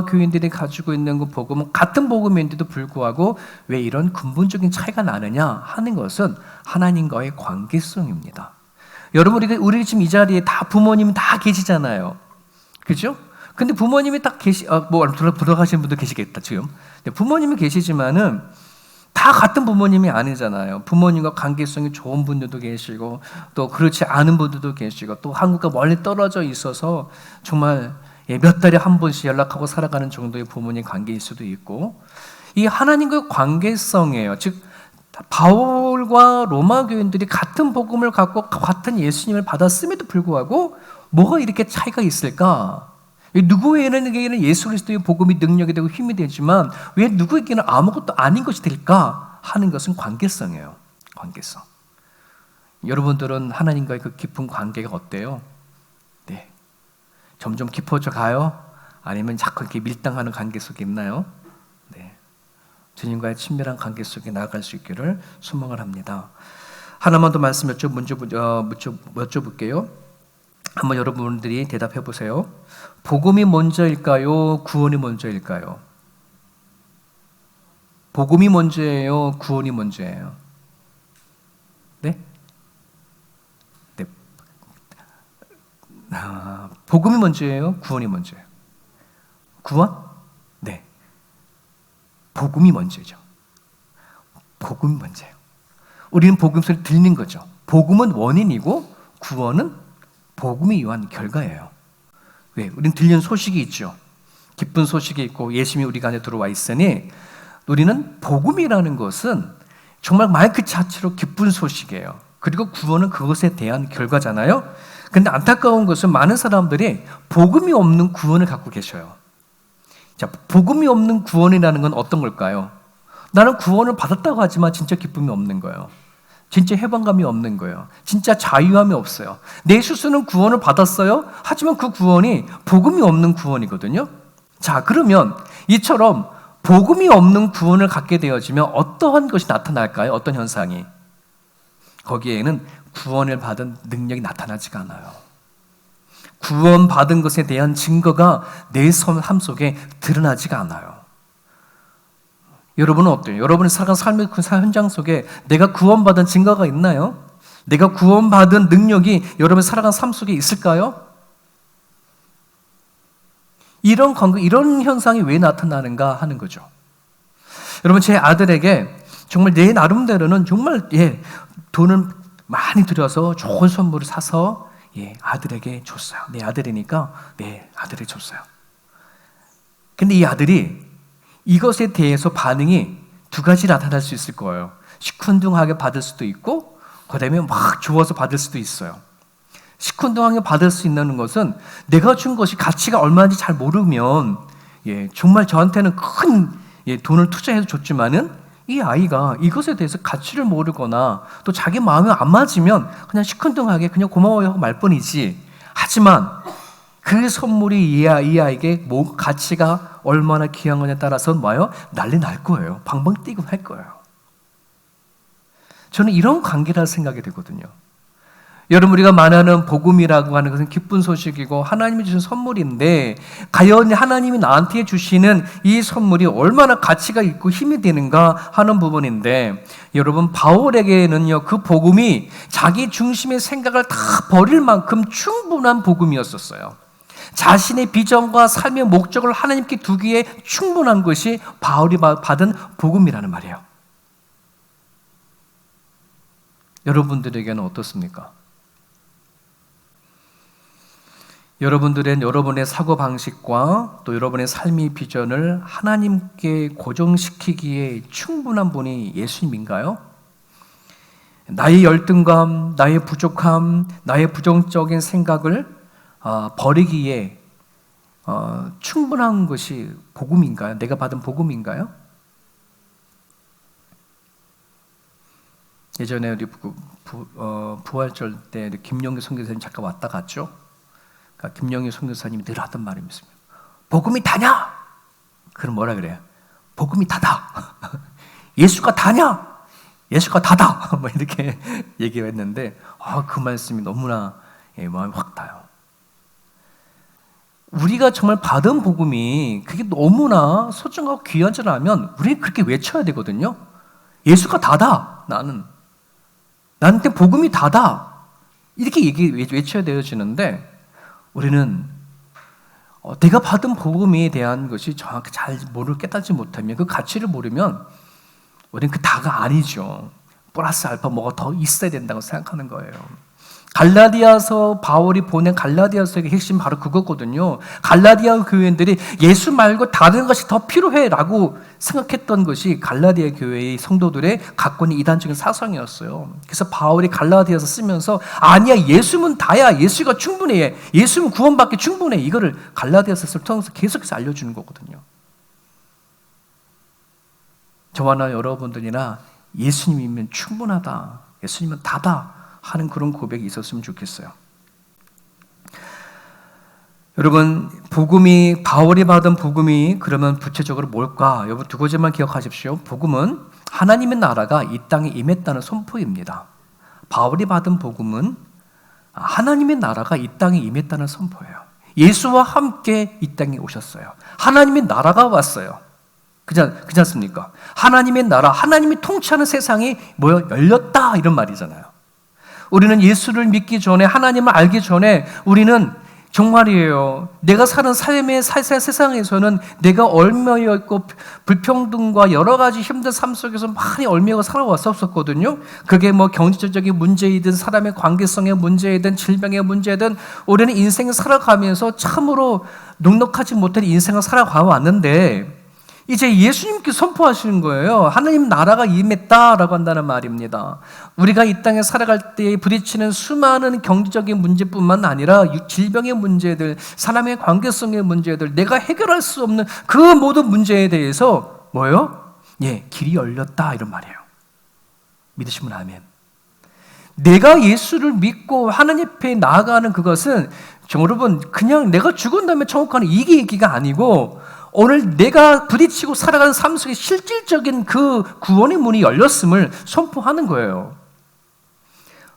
교인들이 가지고 있는 그 복음은 같은 복음인데도 불구하고 왜 이런 근본적인 차이가 나느냐 하는 것은 하나님과의 관계성입니다. 여러분, 우리 지금 이 자리에 다 부모님이 다 계시잖아요. 그죠? 근데 부모님이 딱 돌아가신 분도 계시겠다, 지금. 부모님이 계시지만은 다 같은 부모님이 아니잖아요. 부모님과 관계성이 좋은 분들도 계시고 또 그렇지 않은 분들도 계시고 또 한국과 멀리 떨어져 있어서 정말 몇 달에 한 번씩 연락하고 살아가는 정도의 부모님 관계일 수도 있고 이 하나님과의 관계성이에요. 즉 바울과 로마 교인들이 같은 복음을 갖고 같은 예수님을 받았음에도 불구하고 뭐가 이렇게 차이가 있을까? 누구에게는 예수 그리스도의 복음이 능력이 되고 힘이 되지만 왜 누구에게는 아무것도 아닌 것이 될까 하는 것은 관계성이에요. 관계성. 여러분들은 하나님과의 그 깊은 관계가 어때요? 네, 점점 깊어져 가요? 아니면 자꾸 이렇게 밀당하는 관계 속에 있나요? 네, 주님과의 친밀한 관계 속에 나아갈 수 있기를 소망을 합니다. 하나만 더 말씀 여쭤볼게요. 한번 여러분들이 대답해 보세요. 복음이 먼저일까요? 구원이 먼저일까요? 복음이 먼저예요? 구원이 먼저예요? 네? 네. 복음이 먼저예요? 구원이 먼저예요? 구원? 네. 복음이 먼저죠. 복음이 먼저예요. 우리는 복음 소리 들리는 거죠. 복음은 원인이고 구원은 복음이 요한 결과예요. 왜? 우리는 들리는 소식이 있죠. 기쁜 소식이 있고 예수님이 우리 안에 들어와 있으니 우리는 복음이라는 것은 정말 말 그 자체로 기쁜 소식이에요. 그리고 구원은 그것에 대한 결과잖아요. 그런데 안타까운 것은 많은 사람들이 복음이 없는 구원을 갖고 계셔요. 자, 복음이 없는 구원이라는 건 어떤 걸까요? 나는 구원을 받았다고 하지만 진짜 기쁨이 없는 거예요. 진짜 해방감이 없는 거예요. 진짜 자유함이 없어요. 내 스스로는 구원을 받았어요. 하지만 그 구원이 복음이 없는 구원이거든요. 자, 그러면 이처럼 복음이 없는 구원을 갖게 되어지면 어떠한 것이 나타날까요? 어떤 현상이? 거기에는 구원을 받은 능력이 나타나지가 않아요. 구원받은 것에 대한 증거가 내 삶 속에 드러나지가 않아요. 여러분은 어때요? 여러분이 살아간 삶의 그 현장 속에 내가 구원받은 증거가 있나요? 내가 구원받은 능력이 여러분 살아간 삶 속에 있을까요? 이런 현상이 왜 나타나는가 하는 거죠. 여러분, 제 아들에게 정말 내 나름대로는 정말 돈을 많이 들여서 좋은 선물을 사서 아들에게 줬어요. 내 아들이니까 내 아들에게 줬어요. 근데 이 아들이 이것에 대해서 반응이 두 가지 나타날 수 있을 거예요. 시큰둥하게 받을 수도 있고 그다음에 막 좋아서 받을 수도 있어요. 시큰둥하게 받을 수 있는 것은 내가 준 것이 가치가 얼마인지 잘 모르면 정말 저한테는 큰 돈을 투자해서 줬지만은 이 아이가 이것에 대해서 가치를 모르거나 또 자기 마음에 안 맞으면 그냥 시큰둥하게 그냥 고마워요 하고 말 뿐이지. 하지만 그 선물이 이 아이에게 가치가 얼마나 귀한 거냐에 따라서 난리 날 거예요. 방방 뛰고 할 거예요. 저는 이런 관계라 생각이 되거든요. 여러분, 우리가 말하는 복음이라고 하는 것은 기쁜 소식이고 하나님이 주신 선물인데 과연 하나님이 나한테 주시는 이 선물이 얼마나 가치가 있고 힘이 되는가 하는 부분인데, 여러분, 바울에게는요 그 복음이 자기 중심의 생각을 다 버릴 만큼 충분한 복음이었었어요. 자신의 비전과 삶의 목적을 하나님께 두기에 충분한 것이 바울이 받은 복음이라는 말이에요. 여러분들에게는 어떻습니까? 여러분의 사고방식과 또 여러분의 삶의 비전을 하나님께 고정시키기에 충분한 분이 예수님인가요? 나의 열등감, 나의 부족함, 나의 부정적인 생각을 버리기에 충분한 것이 복음인가요? 내가 받은 복음인가요? 예전에 우리 부활절 때 김영기 선교사님 잠깐 왔다 갔죠? 김영희 선교사님이 늘 하던 말이 있습니다. 복음이 다냐? 그럼 뭐라 그래요? 복음이 다다. 예수가 다냐? 예수가 다다. 뭐 이렇게 얘기했는데 그 말씀이 너무나 마음이 확 닿아요. 우리가 정말 받은 복음이 그게 너무나 소중하고 귀한 줄 알면 우리는 그렇게 외쳐야 되거든요. 예수가 다다. 나한테 복음이 다다. 이렇게 외쳐야 되어지는데 우리는 내가 받은 복음에 대한 것이 정확히 잘 깨닫지 못하면 그 가치를 모르면 우리는 그 다가 아니죠. 플러스 알파 뭐가 더 있어야 된다고 생각하는 거예요. 바울이 보낸 갈라디아서의 핵심 바로 그거거든요. 갈라디아 교회인들이 예수 말고 다른 것이 더 필요해라고 생각했던 것이 갈라디아 교회의 성도들의 갖고 있는 이단적인 사상이었어요. 그래서 바울이 갈라디아서 쓰면서 아니야, 예수는 다야, 예수가 충분해, 예수는 구원받기 충분해, 이거를 갈라디아서를 통해서 계속해서 알려주는 거거든요. 저와나 여러분들이나 예수님이면 충분하다, 예수님은 다다 하는 그런 고백이 있었으면 좋겠어요. 여러분, 바울이 받은 복음이 그러면 구체적으로 뭘까? 여러분, 두 가지만 기억하십시오. 복음은 하나님의 나라가 이 땅에 임했다는 선포입니다. 바울이 받은 복음은 하나님의 나라가 이 땅에 임했다는 선포예요. 예수와 함께 이 땅에 오셨어요. 하나님의 나라가 왔어요. 그렇지 않습니까? 하나님의 나라, 하나님이 통치하는 세상이 열렸다 이런 말이잖아요. 우리는 예수를 믿기 전에, 하나님을 알기 전에 우리는 정말이에요. 내가 사는 삶의 세상에서는 내가 얽매여 있고 불평등과 여러 가지 힘든 삶 속에서 많이 얽매여 살아왔었거든요. 그게 경제적인 문제이든 사람의 관계성의 문제이든 질병의 문제든 우리는 인생을 살아가면서 참으로 넉넉하지 못한 인생을 살아가왔는데 이제 예수님께서 선포하시는 거예요. 하나님 나라가 임했다라고 한다는 말입니다. 우리가 이 땅에 살아갈 때 부딪히는 수많은 경제적인 문제뿐만 아니라 질병의 문제들, 사람의 관계성의 문제들, 내가 해결할 수 없는 그 모든 문제에 대해서 길이 열렸다 이런 말이에요. 믿으시면 아멘. 내가 예수를 믿고 하나님 앞에 나아가는 그것은 여러분 그냥 내가 죽은 다음에 천국 가는 이게 얘기가 아니고 오늘 내가 부딪히고 살아가는 삶 속에 실질적인 그 구원의 문이 열렸음을 선포하는 거예요.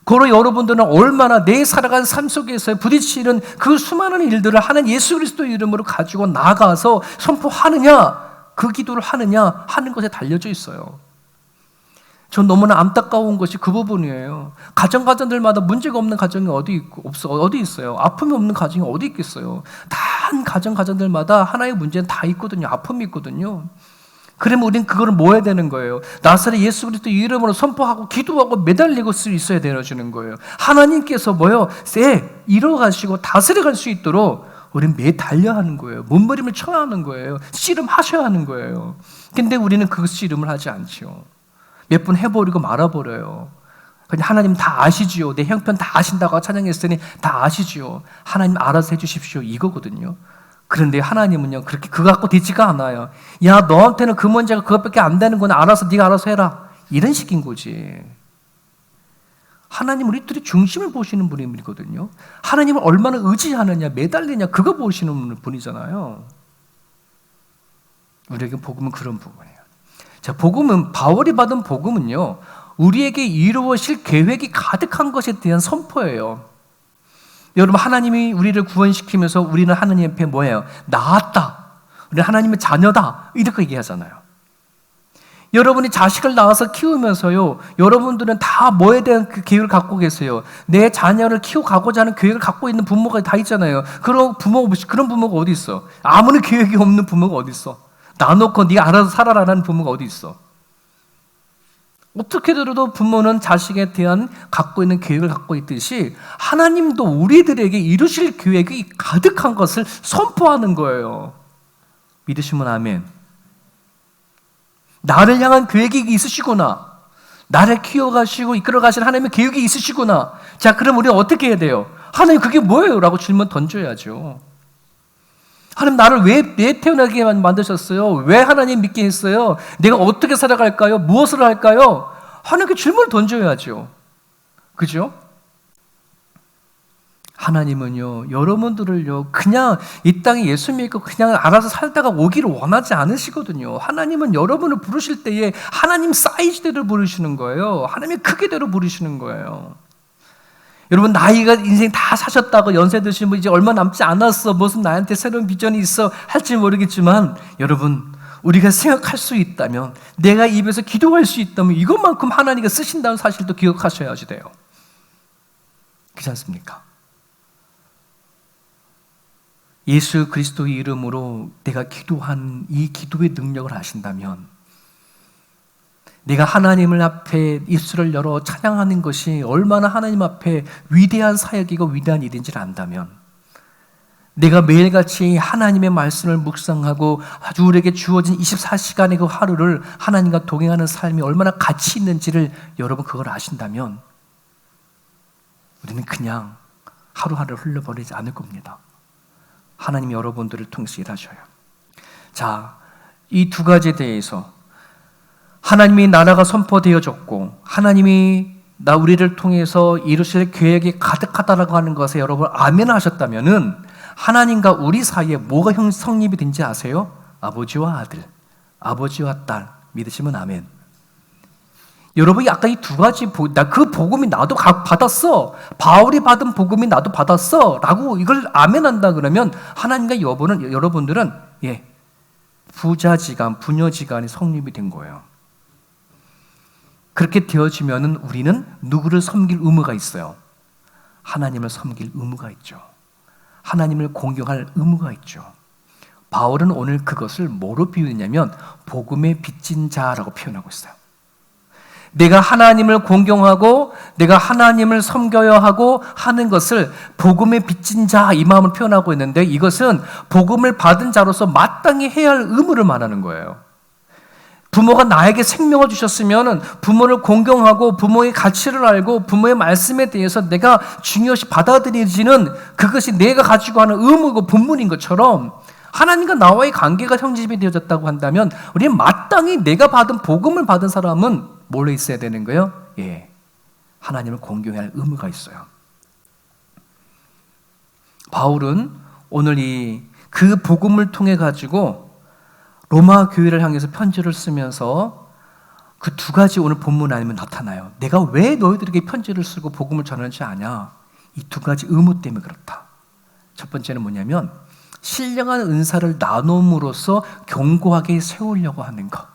그로 여러분들은 얼마나 내 살아가는 삶 속에서 부딪히는 그 수많은 일들을 하는 예수 그리스도의 이름으로 가지고 나가서 선포하느냐, 그 기도를 하느냐 하는 것에 달려져 있어요. 전 너무나 안타까운 것이 그 부분이에요. 가정들마다 문제가 없는 가정이 어디 있어요? 아픔이 없는 가정이 어디 있겠어요? 단 가정들마다 하나의 문제는 다 있거든요. 아픔이 있거든요. 그러면 우리는 그걸 모아야 되는 거예요. 나사렛 예수 그리스도 이름으로 선포하고 기도하고 매달리고 있어야 되어지는 거예요. 하나님께서 이뤄가시고 다스려갈 수 있도록 우리는 매달려 하는 거예요. 몸부림을 쳐야 하는 거예요. 씨름하셔야 하는 거예요. 근데 우리는 그 씨름을 하지 않죠. 몇 번 해버리고 말아버려요. 그냥 하나님 다 아시지요. 내 형편 다 아신다고 찬양했으니 다 아시지요. 하나님 알아서 해주십시오. 이거거든요. 그런데 하나님은요 그렇게 그거 갖고 되지가 않아요. 야 너한테는 그 문제가 그것밖에 안 되는구나. 네가 알아서 해라. 이런 식인 거지. 하나님 우리들이 중심을 보시는 분이거든요. 하나님을 얼마나 의지하느냐 매달리냐 그거 보시는 분이잖아요. 우리에게 복음은 그런 부분이에요. 자, 바울이 받은 복음은요, 우리에게 이루어질 계획이 가득한 것에 대한 선포예요. 여러분, 하나님이 우리를 구원시키면서 우리는 하나님 앞에 나았다. 우리 하나님의 자녀다. 이렇게 얘기하잖아요. 여러분이 자식을 낳아서 키우면서요, 여러분들은 다 뭐에 대한 그 계획을 갖고 계세요. 내 자녀를 키워가고자 하는 계획을 갖고 있는 부모가 다 있잖아요. 그런 부모가 어디 있어? 아무런 계획이 없는 부모가 어디 있어? 놔놓고 네가 알아서 살아라는 부모가 어디 있어? 어떻게 들어도 부모는 자식에 대한 갖고 있는 계획을 갖고 있듯이 하나님도 우리들에게 이루실 계획이 가득한 것을 선포하는 거예요. 믿으시면 아멘. 나를 향한 계획이 있으시구나. 나를 키워가시고 이끌어가실 하나님의 계획이 있으시구나. 자, 그럼 우리는 어떻게 해야 돼요? 하나님 그게 뭐예요? 라고 질문 던져야죠. 하나님 나를 왜 태어나게 만드셨어요? 왜 하나님 믿게 했어요? 내가 어떻게 살아갈까요? 무엇을 할까요? 하나님께 질문을 던져야죠. 그죠? 하나님은요, 여러분들을요, 그냥 이 땅에 예수 믿고 그냥 알아서 살다가 오기를 원하지 않으시거든요. 하나님은 여러분을 부르실 때에 하나님 사이즈대로 부르시는 거예요. 하나님의 크기대로 부르시는 거예요. 여러분 나이가 인생 다 사셨다고 연세 드시면 이제 얼마 남지 않았어. 무슨 나한테 새로운 비전이 있어 할지 모르겠지만 여러분 우리가 생각할 수 있다면 내가 입에서 기도할 수 있다면 이것만큼 하나님이 쓰신다는 사실도 기억하셔야지 돼요. 그렇지 않습니까? 예수 그리스도의 이름으로 내가 기도한 이 기도의 능력을 아신다면 내가 하나님을 앞에 입술을 열어 찬양하는 것이 얼마나 하나님 앞에 위대한 사역이고 위대한 일인지를 안다면 내가 매일같이 하나님의 말씀을 묵상하고 아주 우리에게 주어진 24시간의 그 하루를 하나님과 동행하는 삶이 얼마나 가치 있는지를 여러분 그걸 아신다면 우리는 그냥 하루하루 흘려버리지 않을 겁니다. 하나님이 여러분들을 통해서 일하셔요. 자, 이 두 가지에 대해서 하나님의 나라가 선포되어졌고 하나님이 우리를 통해서 이루실 계획이 가득하다라고 하는 것에 여러분 아멘 하셨다면은 하나님과 우리 사이에 뭐가 성립이 된지 아세요? 아버지와 아들, 아버지와 딸 믿으시면 아멘. 여러분이 아까 이 두 가지 그 복음이 나도 받았어. 바울이 받은 복음이 나도 받았어. 라고 이걸 아멘한다 그러면 하나님과 여러분들은 부자지간, 부녀지간이 성립이 된 거예요. 그렇게 되어지면은 우리는 누구를 섬길 의무가 있어요? 하나님을 섬길 의무가 있죠. 하나님을 공경할 의무가 있죠. 바울은 오늘 그것을 뭐로 비유했냐면 복음의 빚진 자라고 표현하고 있어요. 내가 하나님을 공경하고 내가 하나님을 섬겨야 하고 하는 것을 복음의 빚진 자 이 마음을 표현하고 있는데 이것은 복음을 받은 자로서 마땅히 해야 할 의무를 말하는 거예요. 부모가 나에게 생명을 주셨으면 부모를 공경하고 부모의 가치를 알고 부모의 말씀에 대해서 내가 중요시 받아들이지는 그것이 내가 가지고 하는 의무고 본분인 것처럼 하나님과 나와의 관계가 형집이 되어졌다고 한다면 우리는 마땅히 내가 받은 복음을 받은 사람은 뭘로 있어야 되는 거예요? 하나님을 공경해야 할 의무가 있어요. 바울은 오늘 그 복음을 통해 가지고 로마 교회를 향해서 편지를 쓰면서 그 두 가지 오늘 본문 아니면 나타나요. 내가 왜 너희들에게 편지를 쓰고 복음을 전하는지 아냐? 이 두 가지 의무 때문에 그렇다. 첫 번째는 뭐냐면 신령한 은사를 나눔으로써 견고하게 세우려고 하는 것.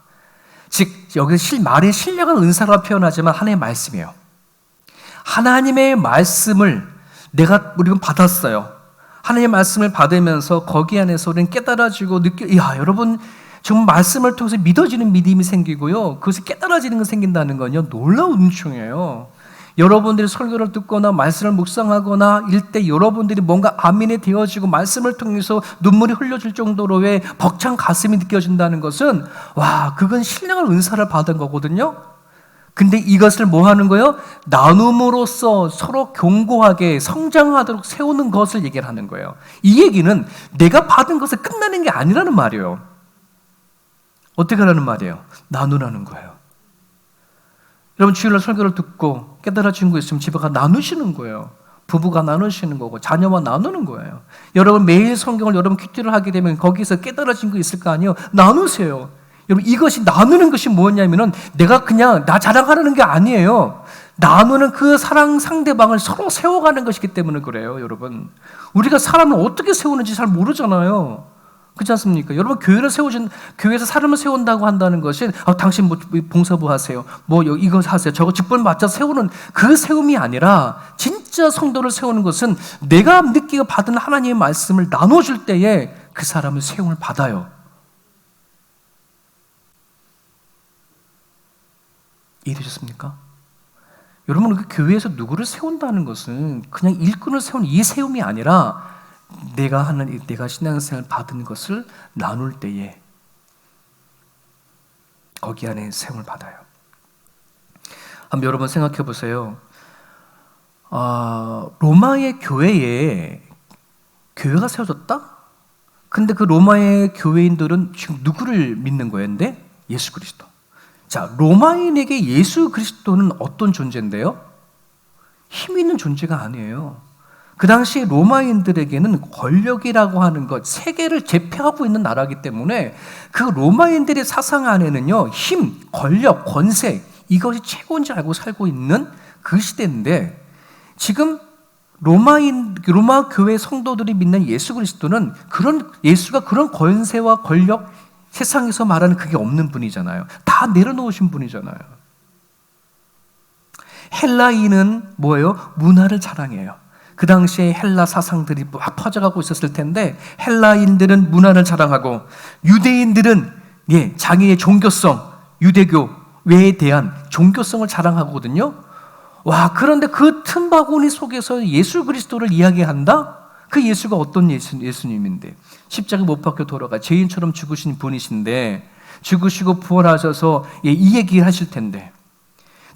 즉 여기 말이 신령한 은사라고 표현하지만 하나님의 말씀이에요. 하나님의 말씀을 우리가 받았어요. 하나님의 말씀을 받으면서 거기 안에서 우리는 깨달아지고 여러분 정말 말씀을 통해서 믿어지는 믿음이 생기고요. 그것이 깨달아지는 게 생긴다는 건요. 놀라운 은총이에요. 여러분들이 설교를 듣거나 말씀을 묵상하거나 이럴 때 여러분들이 뭔가 아멘이 되어지고 말씀을 통해서 눈물이 흘려질 정도로의 벅찬 가슴이 느껴진다는 것은 그건 신령한 은사를 받은 거거든요. 근데 이것을 뭐 하는 거예요? 나눔으로써 서로 견고하게 성장하도록 세우는 것을 얘기를 하는 거예요. 이 얘기는 내가 받은 것을 끝나는 게 아니라는 말이에요. 어떻게 하라는 말이에요? 나누라는 거예요. 여러분 주일날 설교를 듣고 깨달아진 거 있으면 집에 가 나누시는 거예요. 부부가 나누시는 거고 자녀와 나누는 거예요. 여러분 매일 성경을 여러분 큐티를 하게 되면 거기서 깨달아진 거 있을 거 아니에요. 나누세요. 여러분 이것이 나누는 것이 뭐냐면은 내가 그냥 나 자랑하려는 게 아니에요. 나누는 그 사랑 상대방을 서로 세워가는 것이기 때문에 그래요. 여러분 우리가 사람을 어떻게 세우는지 잘 모르잖아요. 그렇지 않습니까? 여러분 교회에서 사람을 세운다고 한다는 것은 당신 봉사부 하세요. 이거 하세요. 저거 직분 맞춰 세우는 그 세움이 아니라 진짜 성도를 세우는 것은 내가 느끼고 받은 하나님의 말씀을 나눠줄 때에 그 사람을 세움을 받아요. 이해되셨습니까? 여러분 그 교회에서 누구를 세운다는 것은 그냥 일꾼을 세우는 이 세움이 아니라 내가 신앙생활을 받은 것을 나눌 때에 거기 안에 세움을 받아요. 한번 여러분 생각해 보세요. 로마의 교회에 교회가 세워졌다? 근데 그 로마의 교회인들은 지금 누구를 믿는 거예요? 근데 예수 그리스도. 자, 로마인에게 예수 그리스도는 어떤 존재인데요? 힘 있는 존재가 아니에요. 그 당시 로마인들에게는 권력이라고 하는 것, 세계를 제패하고 있는 나라이기 때문에 그 로마인들의 사상 안에는요, 힘, 권력, 권세, 이것이 최고인 줄 알고 살고 있는 그 시대인데 지금 로마 교회 성도들이 믿는 예수 그리스도는 예수가 그런 권세와 권력, 세상에서 말하는 그게 없는 분이잖아요. 다 내려놓으신 분이잖아요. 헬라인은 뭐예요? 문화를 자랑해요. 그 당시에 헬라 사상들이 막 퍼져가고 있었을 텐데 헬라인들은 문화를 자랑하고 유대인들은 자기의 종교성, 유대교에 대한 종교성을 자랑하거든요. 그런데 그 틈바구니 속에서 예수 그리스도를 이야기한다? 그 예수가 어떤 예수님인데 십자가 못 박혀 돌아가 죄인처럼 죽으신 분이신데 죽으시고 부활하셔서 이 얘기를 하실 텐데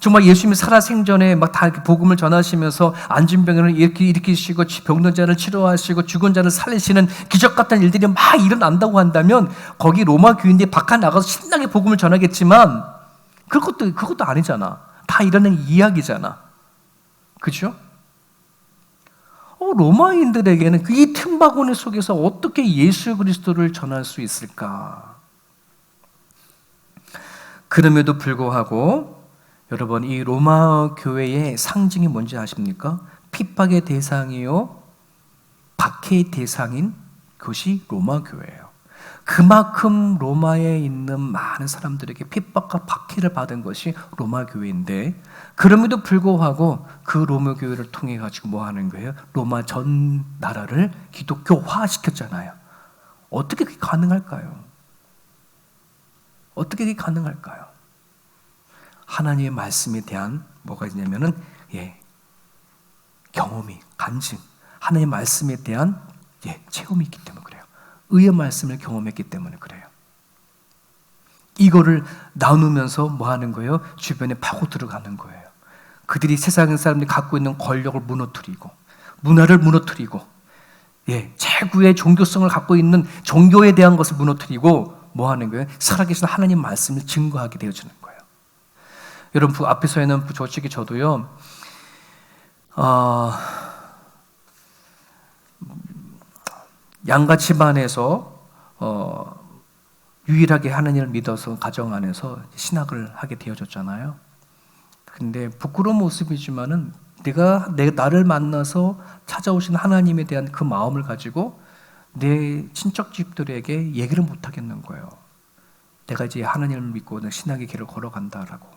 정말 예수님이 살아생전에 막 다 복음을 전하시면서 앉은 병을 일으키시고 병든 자를 치료하시고 죽은 자를 살리시는 기적 같은 일들이 막 일어난다고 한다면 거기 로마 교인들이 바깥 나가서 신나게 복음을 전하겠지만 그것도 아니잖아. 다 일어난 이야기잖아. 그렇죠? 로마인들에게는 이 틈바구니 속에서 어떻게 예수 그리스도를 전할 수 있을까? 그럼에도 불구하고 여러분, 이 로마 교회의 상징이 뭔지 아십니까? 핍박의 대상이요, 박해의 대상인 것이 로마 교회예요. 그만큼 로마에 있는 많은 사람들에게 핍박과 박해를 받은 것이 로마 교회인데, 그럼에도 불구하고 그 로마 교회를 통해 가지고 뭐 하는 거예요? 로마 전 나라를 기독교화 시켰잖아요. 어떻게 그게 가능할까요? 어떻게 그게 가능할까요? 하나님의 말씀에 대한 뭐가 있냐면은 경험이, 간증, 하나님의 말씀에 대한 체험이 있기 때문에 그래요. 의의 말씀을 경험했기 때문에 그래요. 이거를 나누면서 뭐 하는 거예요? 주변에 파고 들어가는 거예요. 그들이 세상 사람들이 갖고 있는 권력을 무너뜨리고, 문화를 무너뜨리고, 최고의 종교성을 갖고 있는 종교에 대한 것을 무너뜨리고 뭐 하는 거예요? 살아계신 하나님 말씀을 증거하게 되어주는 거예요. 여러분, 앞에서는 솔직히 저도요, 양가 집안에서 유일하게 하나님을 믿어서 가정 안에서 신학을 하게 되어졌잖아요. 근데 부끄러운 모습이지만은 나를 만나서 찾아오신 하나님에 대한 그 마음을 가지고 내 친척 집들에게 얘기를 못 하겠는 거예요. 내가 이제 하나님을 믿고 신학의 길을 걸어간다라고.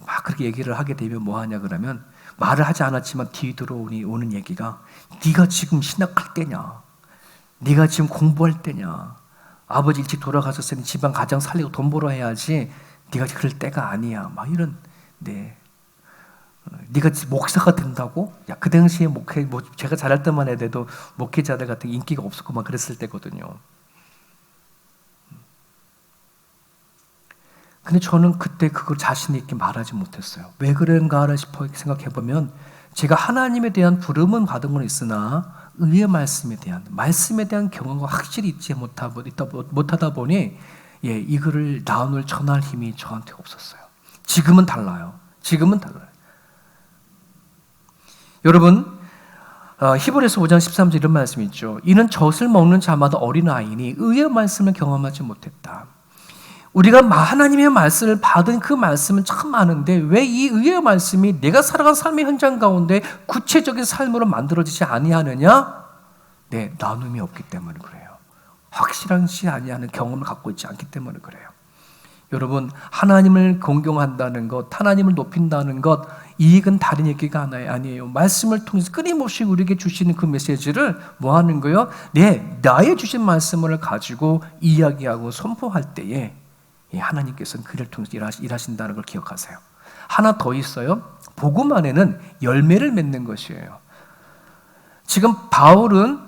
막 그렇게 얘기를 하게 되면 뭐 하냐 그러면, 말을 하지 않았지만 뒤로 오는 얘기가, 네가 지금 신학할 때냐, 네가 지금 공부할 때냐, 아버지 일찍 돌아가셨으니 집안 가정 살리고 돈 벌어 해야지, 네가 그럴 때가 아니야, 막 이런. 네가 목사가 된다고? 야, 그 당시에 제가 잘할 때만 해도 목회자들 같은 인기가 없었고 막 그랬을 때거든요. 근데 저는 그때 그걸 자신 있게 말하지 못했어요. 왜 그런가를 생각해보면, 제가 하나님에 대한 부름은 받은 건 있으나 의의 말씀에 대한 경험과 확실히 있지 못하다 보니 이거를 나눌 전할 힘이 저한테 없었어요. 지금은 달라요. 여러분, 히브리서 5장 13절 이런 말씀이 있죠. 이는 젖을 먹는 자마다 어린아이니 의의 말씀을 경험하지 못했다. 우리가 하나님의 말씀을 받은 그 말씀은 참 많은데 왜 이 의의 말씀이 내가 살아간 삶의 현장 가운데 구체적인 삶으로 만들어지지 아니하느냐? 나눔이 없기 때문에 그래요. 확실하지 아니하는 경험을 갖고 있지 않기 때문에 그래요. 여러분, 하나님을 공경한다는 것, 하나님을 높인다는 것, 이익은 다른 얘기가 아니에요. 말씀을 통해서 끊임없이 우리에게 주시는 그 메시지를 뭐 하는 거예요? 나의 주신 말씀을 가지고 이야기하고 선포할 때에 하나님께서는 그를 통해서 일하신다는 걸 기억하세요. 하나 더 있어요. 복음 안에는 열매를 맺는 것이에요. 지금 바울은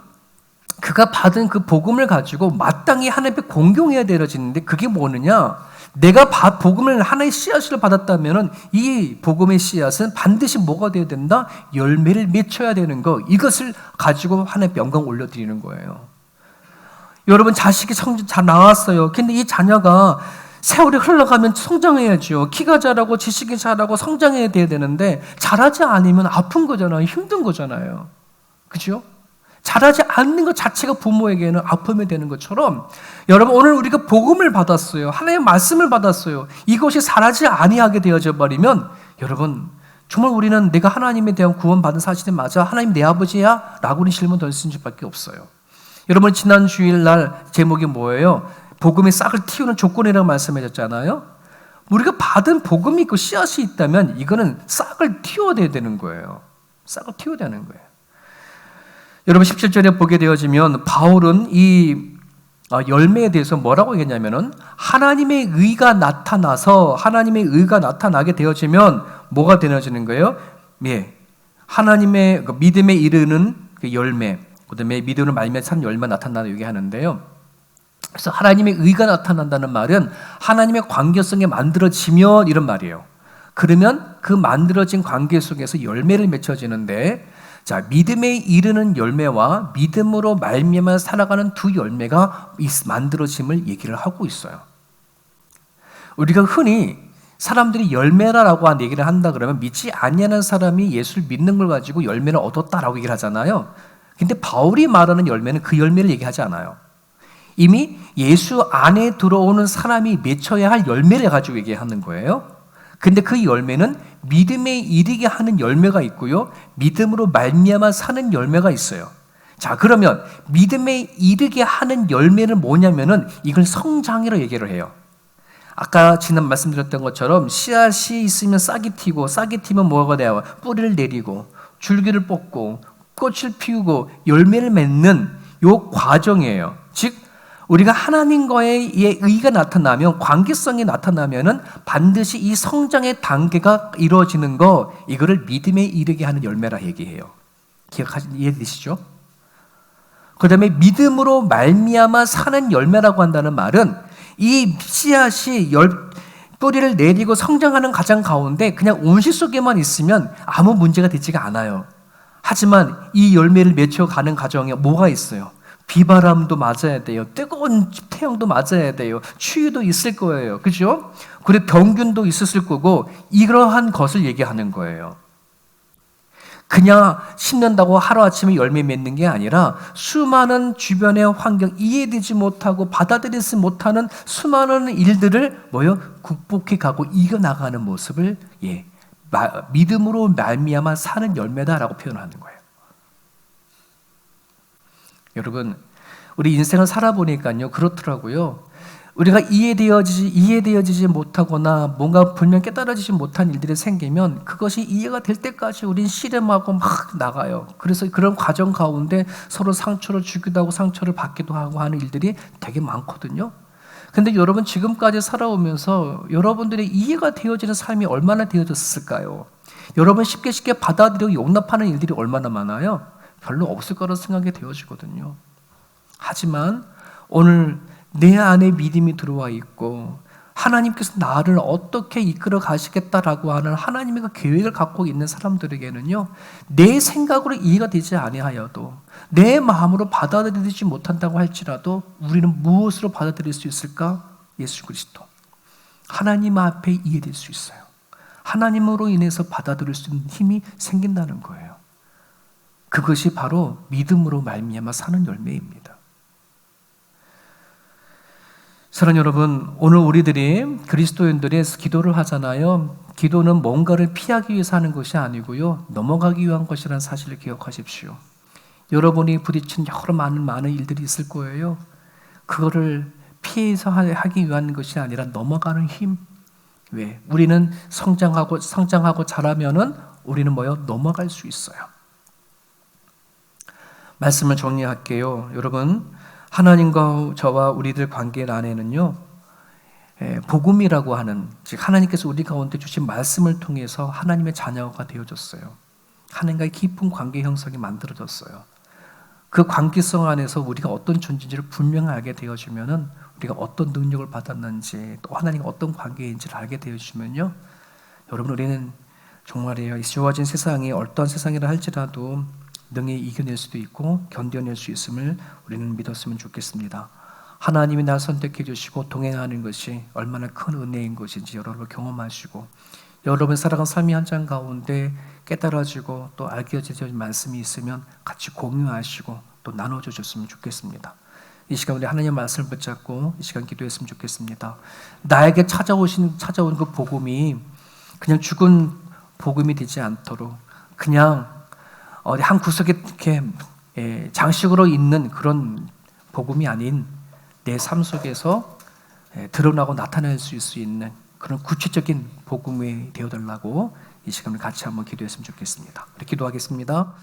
그가 받은 그 복음을 가지고 마땅히 하나님 앞에 공경해야 되어지는데, 그게 뭐느냐? 내가 복음을 하나의 씨앗을 받았다면 이 복음의 씨앗은 반드시 뭐가 되어야 된다? 열매를 맺혀야 되는 거. 이것을 가지고 하나님께 영광 올려드리는 거예요. 여러분, 자식이 성적 잘 나왔어요. 근데 이 자녀가 세월이 흘러가면 성장해야죠. 키가 자라고 지식이 자라고 성장해야 돼야 되는데 자라지 않으면 아픈 거잖아요. 힘든 거잖아요. 그죠? 자라지 않는 것 자체가 부모에게는 아픔이 되는 것처럼, 여러분, 오늘 우리가 복음을 받았어요. 하나님의 말씀을 받았어요. 이것이 자라지 아니하게 되어져 버리면, 여러분, 정말 우리는 내가 하나님에 대한 구원받은 사실이 맞아? 하나님 내 아버지야? 라고는 질문 던질 수밖에 없어요. 여러분, 지난 주일날 제목이 뭐예요? 복음의 싹을 틔우는 조건이라고 말씀하셨잖아요. 우리가 받은 복음이 있고 씨앗이 있다면 이거는 싹을 틔워야 되는 거예요. 싹을 틔워야 되는 거예요. 여러분, 17절에 보게 되어지면 바울은 이 열매에 대해서 뭐라고 얘기했냐면은, 하나님의 의가 나타나게 되어지면 뭐가 되어지는 거예요? 하나님의 믿음에 이르는 그 열매, 그다음에 믿음을 말미암아 산 열매 나타나는 얘기하는데요. 그래서 하나님의 의가 나타난다는 말은 하나님의 관계성이 만들어지면 이런 말이에요. 그러면 그 만들어진 관계 속에서 열매를 맺혀지는데, 자, 믿음에 이르는 열매와 믿음으로 말미암아 살아가는 두 열매가 만들어짐을 얘기를 하고 있어요. 우리가 흔히 사람들이 열매라고 한 얘기를 한다 그러면 믿지 아니하는 사람이 예수를 믿는 걸 가지고 열매를 얻었다라고 얘기를 하잖아요. 근데 바울이 말하는 열매는 그 열매를 얘기하지 않아요. 이미 예수 안에 들어오는 사람이 맺혀야 할 열매를 가지고 얘기하는 거예요. 근데 그 열매는 믿음에 이르게 하는 열매가 있고요, 믿음으로 말미암아 사는 열매가 있어요. 자, 그러면 믿음에 이르게 하는 열매는 뭐냐면은 이걸 성장이라고 얘기를 해요. 아까 지난 말씀드렸던 것처럼 씨앗이 있으면 싹이 튀고, 싹이 튀면 뭐가 돼요? 뿌리를 내리고 줄기를 뽑고 꽃을 피우고 열매를 맺는 요 과정이에요. 즉 우리가 하나님과의 의가 나타나면, 관계성이 나타나면은 반드시 이 성장의 단계가 이루어지는 거, 이거를 믿음에 이르게 하는 열매라 얘기해요. 이해되시죠? 그 다음에 믿음으로 말미암아 사는 열매라고 한다는 말은 이 씨앗이 뿌리를 내리고 성장하는 과정 가운데 그냥 온실 속에만 있으면 아무 문제가 되지가 않아요. 하지만 이 열매를 맺혀가는 과정에 뭐가 있어요? 비바람도 맞아야 돼요. 뜨거운 태양도 맞아야 돼요. 추위도 있을 거예요. 그죠? 그리고 병균도 있었을 거고, 이러한 것을 얘기하는 거예요. 그냥 심는다고 하루아침에 열매 맺는 게 아니라 수많은 주변의 환경, 이해되지 못하고 받아들이지 못하는 수많은 일들을 극복해 가고 이겨나가는 모습을 믿음으로 말미암아 사는 열매다라고 표현하는 거예요. 여러분, 우리 인생을 살아보니까요, 그렇더라고요. 우리가 이해되어지지 못하거나 뭔가 분명 깨달아지지 못한 일들이 생기면 그것이 이해가 될 때까지 우린 씨름하고 막 나가요. 그래서 그런 과정 가운데 서로 상처를 주기도 하고 상처를 받기도 하고 하는 일들이 되게 많거든요. 근데 여러분, 지금까지 살아오면서 여러분들의 이해가 되어지는 삶이 얼마나 되어졌을까요? 여러분 쉽게 받아들이고 용납하는 일들이 얼마나 많아요? 별로 없을 거라고 생각이 되어지거든요. 하지만 오늘 내 안에 믿음이 들어와 있고 하나님께서 나를 어떻게 이끌어 가시겠다라고 하는 하나님의 그 계획을 갖고 있는 사람들에게는요, 내 생각으로 이해가 되지 아니하여도, 내 마음으로 받아들이지 못한다고 할지라도 우리는 무엇으로 받아들일 수 있을까? 예수 그리스도. 하나님 앞에 이해될 수 있어요. 하나님으로 인해서 받아들일 수 있는 힘이 생긴다는 거예요. 그것이 바로 믿음으로 말미암아 사는 열매입니다. 사랑하는 여러분, 오늘 우리들이 그리스도인들이 기도를 하잖아요. 기도는 뭔가를 피하기 위해서 하는 것이 아니고요, 넘어가기 위한 것이라는 사실을 기억하십시오. 여러분이 부딪힌 여러 많은 일들이 있을 거예요. 그거를 피해서 하기 위한 것이 아니라 넘어가는 힘. 왜? 우리는 성장하고 자라면은 우리는 넘어갈 수 있어요. 말씀을 정리할게요. 여러분, 하나님과 저와 우리들 관계 안에는요, 복음이라고 하는, 즉 하나님께서 우리 가운데 주신 말씀을 통해서 하나님의 자녀가 되어졌어요. 하나님과의 깊은 관계 형성이 만들어졌어요. 그 관계성 안에서 우리가 어떤 존재인지를 분명히 알게 되어지면은, 우리가 어떤 능력을 받았는지, 또 하나님과 어떤 관계인지를 알게 되어지면요, 여러분, 우리는 정말이에요, 이 주어진 세상이 어떠한 세상이라 할지라도 능히 이겨낼 수도 있고 견뎌낼 수 있음을 우리는 믿었으면 좋겠습니다. 하나님이 날 선택해 주시고 동행하는 것이 얼마나 큰 은혜인 것인지 여러분 경험하시고, 여러분 살아간 삶의 현장 가운데 깨달아지고 또 알게 되어진 말씀이 있으면 같이 공유하시고 또 나눠주셨으면 좋겠습니다. 이 시간 우리 하나님의 말씀을 붙잡고 이 시간 기도했으면 좋겠습니다. 나에게 찾아온 그 복음이 그냥 죽은 복음이 되지 않도록, 그냥 어디 한 구석에 이렇게 장식으로 있는 그런 복음이 아닌 내 삶 속에서 드러나고 나타낼 수 있는 그런 구체적인 복음이 되어달라고 이 시간을 같이 한번 기도했으면 좋겠습니다. 기도하겠습니다.